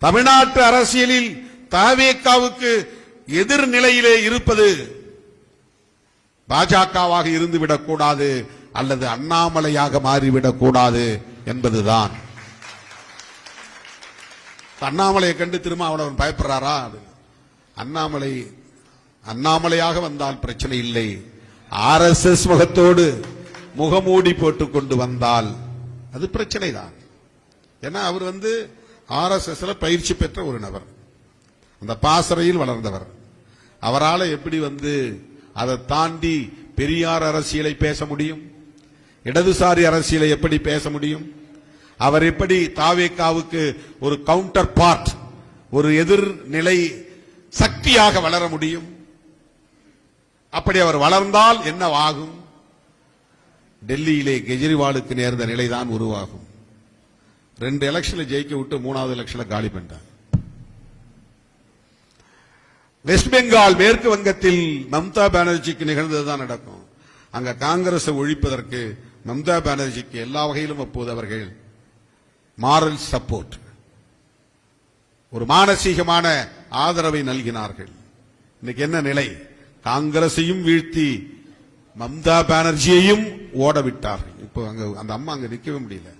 தமிழ்நாட்டு அரசியலில் தவேகாவுக்கு எதிர்நிலையிலே இருப்பது பாஜகவாக இருந்துவிடக் கூடாது, அல்லது அண்ணாமலையாக மாறிவிடக் கூடாது என்பதுதான். அண்ணாமலையை கண்டு திருமாவளவன் பயப்படுறாரா? அண்ணாமலையாக வந்தால் பிரச்சனை இல்லை. RSS முகத்தோடு முகமூடி போட்டுக் கொண்டு வந்தால் அது பிரச்சனை தான். ஏன்னா அவர் வந்து RSSல பயிற்சி பெற்ற ஒரு நபர், அந்த பாசறையில் வளர்ந்தவர். அவரால் எப்படி வந்து அதை தாண்டி பெரியார் அரசியலை பேச முடியும்? இடதுசாரி அரசியலை எப்படி பேச முடியும்? அவர் எப்படி தாவேகாவுக்கு ஒரு கவுண்டர் பார்ட், ஒரு எதிர்நிலை சக்தியாக வளர முடியும்? அப்படி அவர் வளர்ந்தால் என்னவாகும்? டெல்லியிலே கெஜ்ரிவாலுக்கு நேர்ந்த நிலைதான் உருவாகும். 2 எலெக்ஷன்ல ஜெயிக்க விட்டு 3வது எலெக்ஷன்ல காலி பண்ணிட்டார். வெஸ்ட் பெங்கால், மேற்கு வங்கத்தில் மம்தா பானர்ஜிக்கு நிகழ்ந்ததுதான் நடக்கும். அங்க காங்கிரஸ் ஒழிப்பதற்கு மம்தா பானர்ஜிக்கு எல்லா வகையிலும் அப்போது அவர்கள் மாரல் சப்போர்ட், ஒரு மானசீகமான ஆதரவை நல்கினார்கள். இன்னைக்கு என்ன நிலை? காங்கிரஸையும் வீழ்த்தி மம்தா பானர்ஜியையும் ஓடவிட்டார்கள். இப்போ அங்க அந்த அம்மா அங்க நிற்கவே முடியல.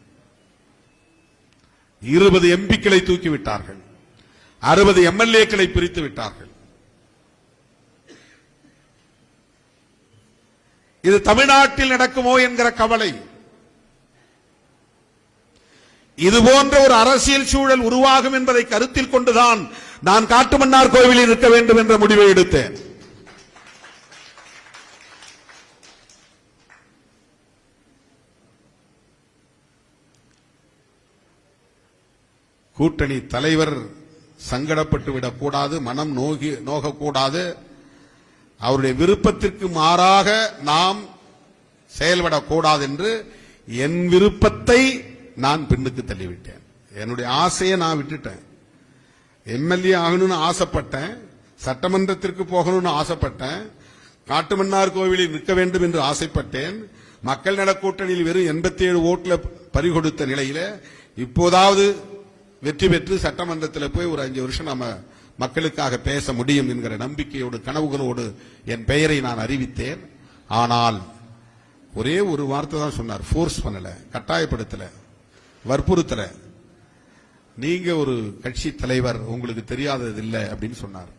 20 எம்பிக்களை தூக்கி விட்டார்கள், 60 MLAக்களை பிரித்து விட்டார்கள். இது தமிழ்நாட்டில் நடக்குமோ என்கிற கவலை. இது போன்ற ஒரு அரசியல் சூழல் உருவாகும் என்பதை கருத்தில் கொண்டுதான் நான் காட்டுமன்னார் கோவிலில் இருக்க வேண்டும் என்ற முடிவை எடுத்தேன். கூட்டணி தலைவர் சங்கடப்பட்டு விடக்கூடாது, மனம் நோகக்கூடாது. அவருடைய விருப்பத்திற்கு மாறாக நாம் செயல்படக்கூடாது என்று என் விருப்பத்தை நான் பின்னுக்கு தள்ளிவிட்டேன். என்னுடைய ஆசையை நான் விட்டுட்டேன். MLA ஆகணும்னு ஆசைப்பட்டேன், சட்டமன்றத்திற்கு போகணும்னு ஆசைப்பட்டேன், காட்டுமன்னார் கோவிலில் நிற்க வேண்டும் என்று ஆசைப்பட்டேன். மக்கள் நல கூட்டணியில் வெறும் 87 ஓட்டுல பறிகொடுத்த நிலையில இப்போதாவது வெற்றி பெற்று சட்டமன்றத்தில் போய் ஒரு 5 வருஷம் நம்ம மக்களுக்காக பேச முடியும் என்கிற நம்பிக்கையோடு கனவுகளோடு என் பெயரை நான் அறிவித்தேன். ஆனால் ஒரே ஒரு வார்த்தை தான் சொன்னார். ஃபோர்ஸ் பண்ணல, கட்டாயப்படுத்தல, வற்புறுத்தல. நீங்க ஒரு கட்சி தலைவர், உங்களுக்கு தெரியாதது இல்லை அப்படின்னு சொன்னார்.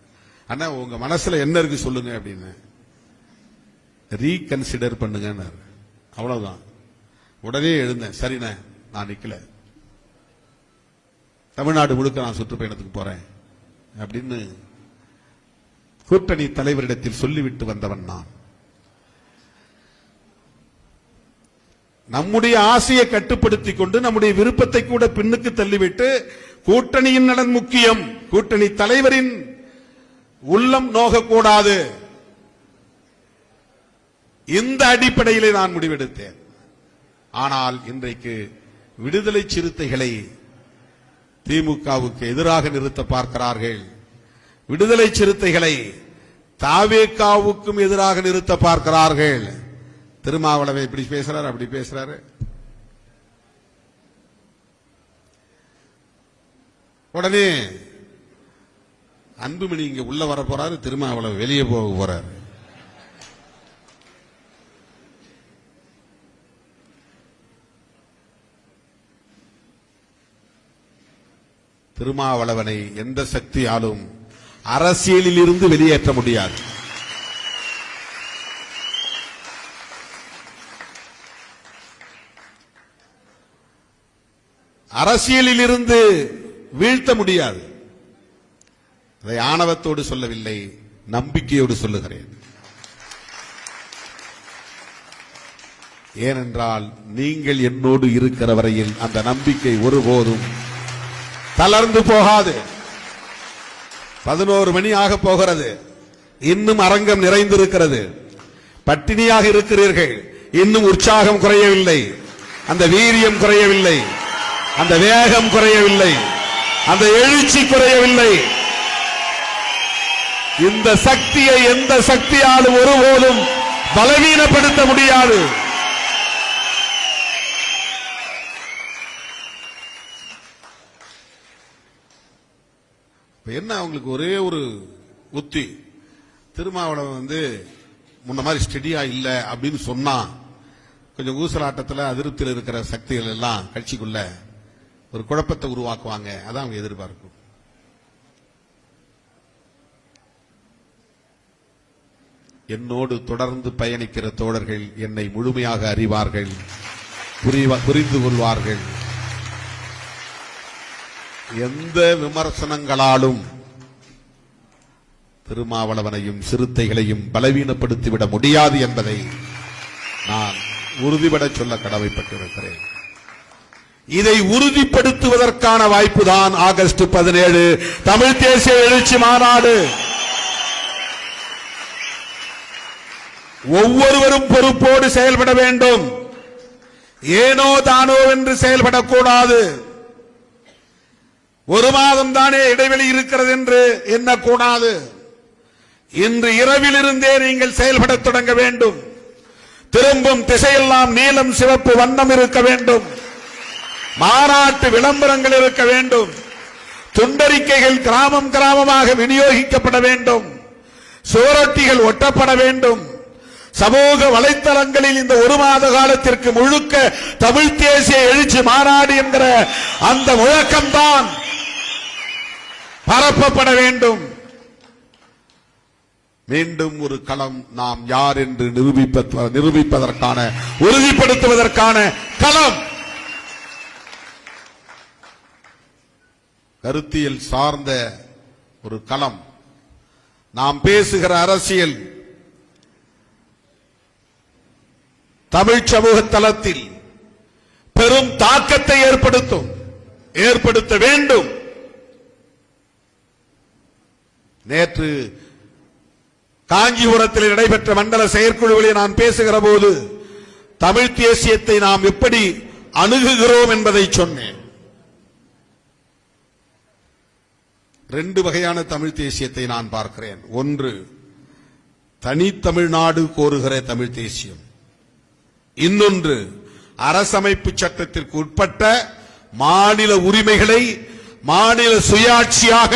அண்ணா உங்க மனசுல என்ன இருக்கு சொல்லுங்க அப்படின்னு. ரீகன்சிடர் பண்ணுங்க. அவ்வளவுதான். உடனே எழுந்தேன். சரிண்ணே, நான் நிக்கல, தமிழ்நாடு முழுக்க நான் சுற்றுப்பயணத்துக்கு போறேன் அப்படின்னு கூட்டணி தலைவரிடத்தில் சொல்லிவிட்டு வந்தவன் நான். நம்முடைய ஆசையை கட்டுப்படுத்திக் கொண்டு நம்முடைய விருப்பத்தை கூட பின்னுக்கு தள்ளிவிட்டு கூட்டணியின் நலன் முக்கியம், கூட்டணி தலைவரின் உள்ளம் நோகக்கூடாது, இந்த அடிப்படையிலே நான் முடிவெடுத்தேன். ஆனால் இன்றைக்கு விடுதலை சிறுத்தைகளை திமுகவுக்கு எதிராக நிறுத்த பார்க்கிறார்கள். விடுதலை சிறுத்தைகளை தவேகாவுக்கும் எதிராக நிறுத்த பார்க்கிறார்கள். திருமாவளவன் இப்படி பேசுறாரு, அப்படி பேசுறாரு. உடனே அன்புமணி இங்க உள்ள வர போறாரு, திருமாவளவன் வெளியே போக போறாரு. திருமாவளவனை எந்த சக்தியாலும் அரசியலில் இருந்து வெளியேற்ற முடியாது. அரசியலில் இருந்து வீழ்த்த முடியாது. அதை ஆணவத்தோடு சொல்லவில்லை, நம்பிக்கையோடு சொல்லுகிறேன். ஏனென்றால் நீங்கள் என்னோடு இருக்கிற வரையில் அந்த நம்பிக்கை ஒருபோதும் தளர்ந்து போகாது. 11 மணி ஆக போகிறது. இன்னும் அரங்கம் நிறைந்திருக்கிறது. பட்டினியாக இருக்கிறீர்கள். இன்னும் உற்சாகம் குறையவில்லை, அந்த வீரியம் குறையவில்லை, அந்த வேகம் குறையவில்லை, அந்த எழுச்சி குறையவில்லை. இந்த சக்தியை எந்த சக்தியாலும் ஒருபோதும் பலவீனப்படுத்த முடியாது. என்ன அவங்களுக்கு ஒரே ஒரு உத்தி, திருமாவளவன் முன்ன மாதிரி ஸ்டெடியா இல்ல அப்படின்னு சொன்னா கொஞ்சம் ஊசலாட்டத்தில் அதிருப்தியில் இருக்கிற சக்திகள் எல்லாம் கட்சிக்குள்ள ஒரு குழப்பத்தை உருவாக்குவாங்க. அதான் அவங்க எதிர்பார்க்கும். என்னோடு தொடர்ந்து பயணிக்கிற தோழர்கள் என்னை முழுமையாக அறிவார்கள், புரிந்து கொள்வார்கள். எந்த விமர்சனங்களாலும் திருமாவளவனையும் சிறுத்தைகளையும் பலவீனப்படுத்திவிட முடியாது என்பதை நான் உறுதிபட சொல்ல கடமைப்பட்டிருக்கிறேன். இதை உறுதிப்படுத்துவதற்கான வாய்ப்புதான் ஆகஸ்ட் 17 தமிழ் தேசிய எழுச்சி மாநாடு. ஒவ்வொருவரும் பொறுப்போடு செயல்பட வேண்டும். ஏனோ தானோ என்று செயல்படக்கூடாது. ஒரு மாதம் தானே இடைவெளி இருக்கிறது என்று எண்ணக்கூடாது. இன்று இரவிலிருந்தே நீங்கள் செயல்பட தொடங்க வேண்டும். திரும்பும் திசையெல்லாம் நீலம் சிவப்பு வண்ணம் இருக்க வேண்டும். மாநாட்டு விளம்பரங்கள் இருக்க வேண்டும். துண்டறிக்கைகள் கிராமம் கிராமமாக விநியோகிக்கப்பட வேண்டும். சுவரொட்டிகள் ஒட்டப்பட வேண்டும். சமூக வலைத்தளங்களில் இந்த ஒரு மாத காலத்திற்கு முழுக்க தமிழ் தேசிய எழுச்சி மாநாடு என்கிற அந்த முழக்கம்தான் பரப்பப்பட வேண்டும். மீண்டும் ஒரு களம் நாம் யார் என்று நிரூபிப்பதற்கான, உறுதிப்படுத்துவதற்கான களம். கருத்தியல் சார்ந்த ஒரு களம். நாம் பேசுகிற அரசியல் தமிழ் சமூக தளத்தில் பெரும் தாக்கத்தை ஏற்படுத்த வேண்டும். நேற்று காஞ்சிபுரத்தில் நடைபெற்ற மண்டல செயற்குழுவில் நான் பேசுகிற போது தமிழ் தேசியத்தை நாம் எப்படி அணுகுகிறோம் என்பதை சொன்னேன். 2 வகையான தமிழ் தேசியத்தை நான் பார்க்கிறேன். ஒன்று, தனித்தமிழ்நாடு கோருகிற தமிழ் தேசியம். இன்னொன்று, அரசமைப்பு சட்டத்திற்கு உட்பட்ட மாநில உரிமைகளை மாநில சுயாட்சியாக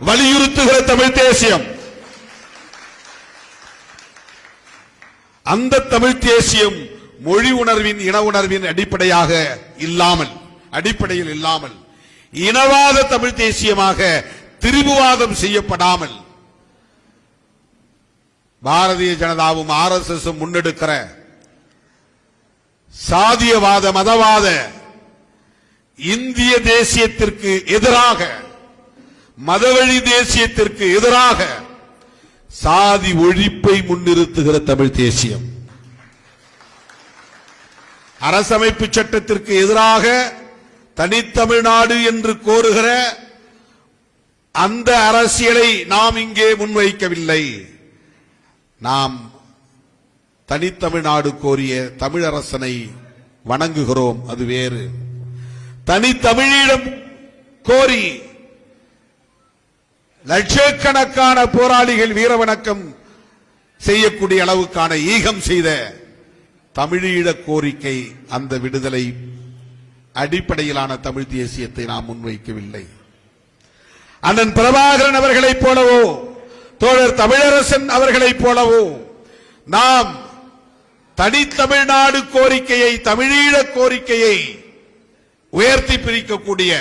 வலியுறுத்துகிற தமிழ் தேசியம். அந்த தமிழ் தேசியம் மொழி உணர்வின், இன உணர்வின் அடிப்படையில் இல்லாமல் இனவாத தமிழ் தேசியமாக திரிபுவாதம் செய்யப்படாமல் பாரதிய ஜனதாவும் RSS முன்னெடுக்கிற சாதியவாத மதவாத இந்திய தேசியத்திற்கு எதிராக, மதவழி தேசியத்திற்கு எதிராக சாதி ஒழிப்பை முன்னிறுத்துகிற தமிழ் தேசியம். அரசமைப்பு சட்டத்திற்கு எதிராக தனித்தமிழ்நாடு என்று கோருகிற அந்த அரசியலை நாம் இங்கே முன்வைக்கவில்லை. நாம் தனித்தமிழ்நாடு கோரிய தமிழரசனை வணங்குகிறோம், அது வேறு. தனித்தமிழீழம் கோரி லட்சக்கணக்கான போராளிகள் வீரவணக்கம் செய்யக்கூடிய அளவுக்கான ஈகம் செய்த தமிழீழ கோரிக்கை, அந்த விடுதலை அடிப்படையிலான தமிழ் தேசியத்தை நாம் முன்வைக்கவில்லை. அண்ணன் பிரபாகரன் அவர்களைப் போலவோ தோழர் தமிழரசன் அவர்களைப் போலவோ நாம் தனித்தமிழ்நாடு கோரிக்கையை, தமிழீழ கோரிக்கையை உயர்த்தி பிரிக்கக்கூடிய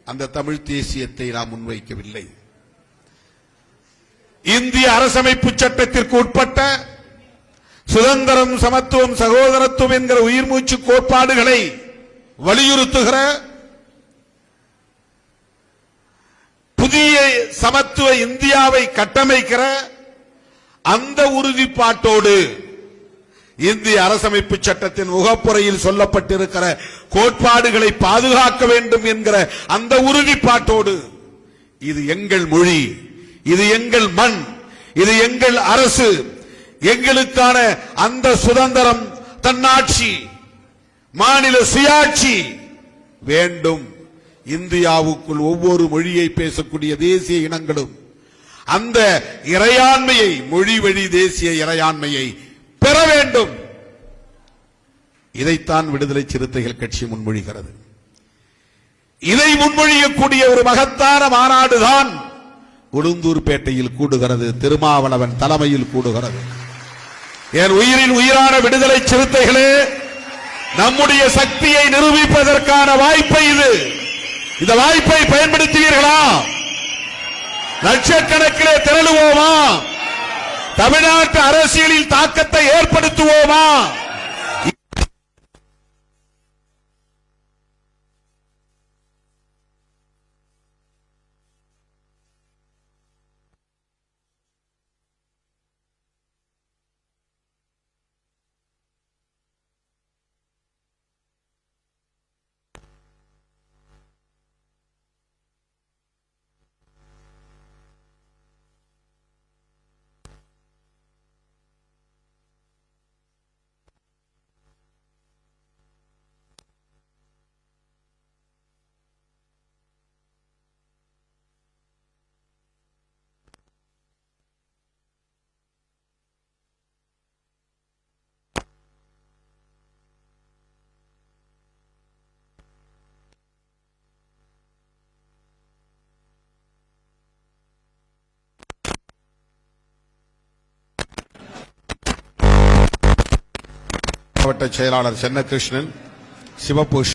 அந்த தமிழ் தேசியத்தை நாம் முன்வைக்கவில்லை. இந்திய அரசமைப்பு சட்டத்திற்கு உட்பட்ட சுதந்திரம், சமத்துவம், சகோதரத்துவம் என்கிற உயிர்மூச்சு கோட்பாடுகளை வலியுறுத்துகிற புதிய சமத்துவ இந்தியாவை கட்டமைக்கிற அந்த உறுதிப்பாட்டோடு இந்திய அரசமைப்பு சட்டத்தின் முகப்புரையில் சொல்லப்பட்டிருக்கிற கோட்பாடுகளை பாதுகாக்க வேண்டும் என்கிற அந்த உறுதிப்பாட்டோடு இது எங்கள் மொழி, இது எங்கள் மண், இது எங்கள் அரசு, எங்களுக்கான அந்த சுதந்திரம், தன்னாட்சி, மாநில சுயாட்சி வேண்டும். இந்தியாவுக்குள் ஒவ்வொரு மொழியை பேசக்கூடிய தேசிய இனங்களும் அந்த இறையாண்மையை, மொழி வழி தேசிய இறையாண்மையை பெற வேண்டும். இதைத்தான் விடுதலை சிறுத்தைகள் கட்சி முன்மொழிகிறது. இதை முன்மொழியக்கூடிய ஒரு மகத்தான மாநாடுதான் உளுந்தூர்பேட்டையில் கூடுகிறது, திருமாவளவன் தலைமையில் கூடுகிறது. என் உயிரின் உயிரான விடுதலை சிறுத்தைகளே, நம்முடைய சக்தியை நிரூபிப்பதற்கான வாய்ப்பை இது. இந்த வாய்ப்பை பயன்படுத்துவீர்களா? லட்சக்கணக்கிலே திரளுவோமா? தமிழ்நாட்டு அரசியலில் தாக்கத்தை ஏற்படுத்துவோமா? மாவட்ட செயலாளர் சென்னகிருஷ்ணன், சிவபூஷ்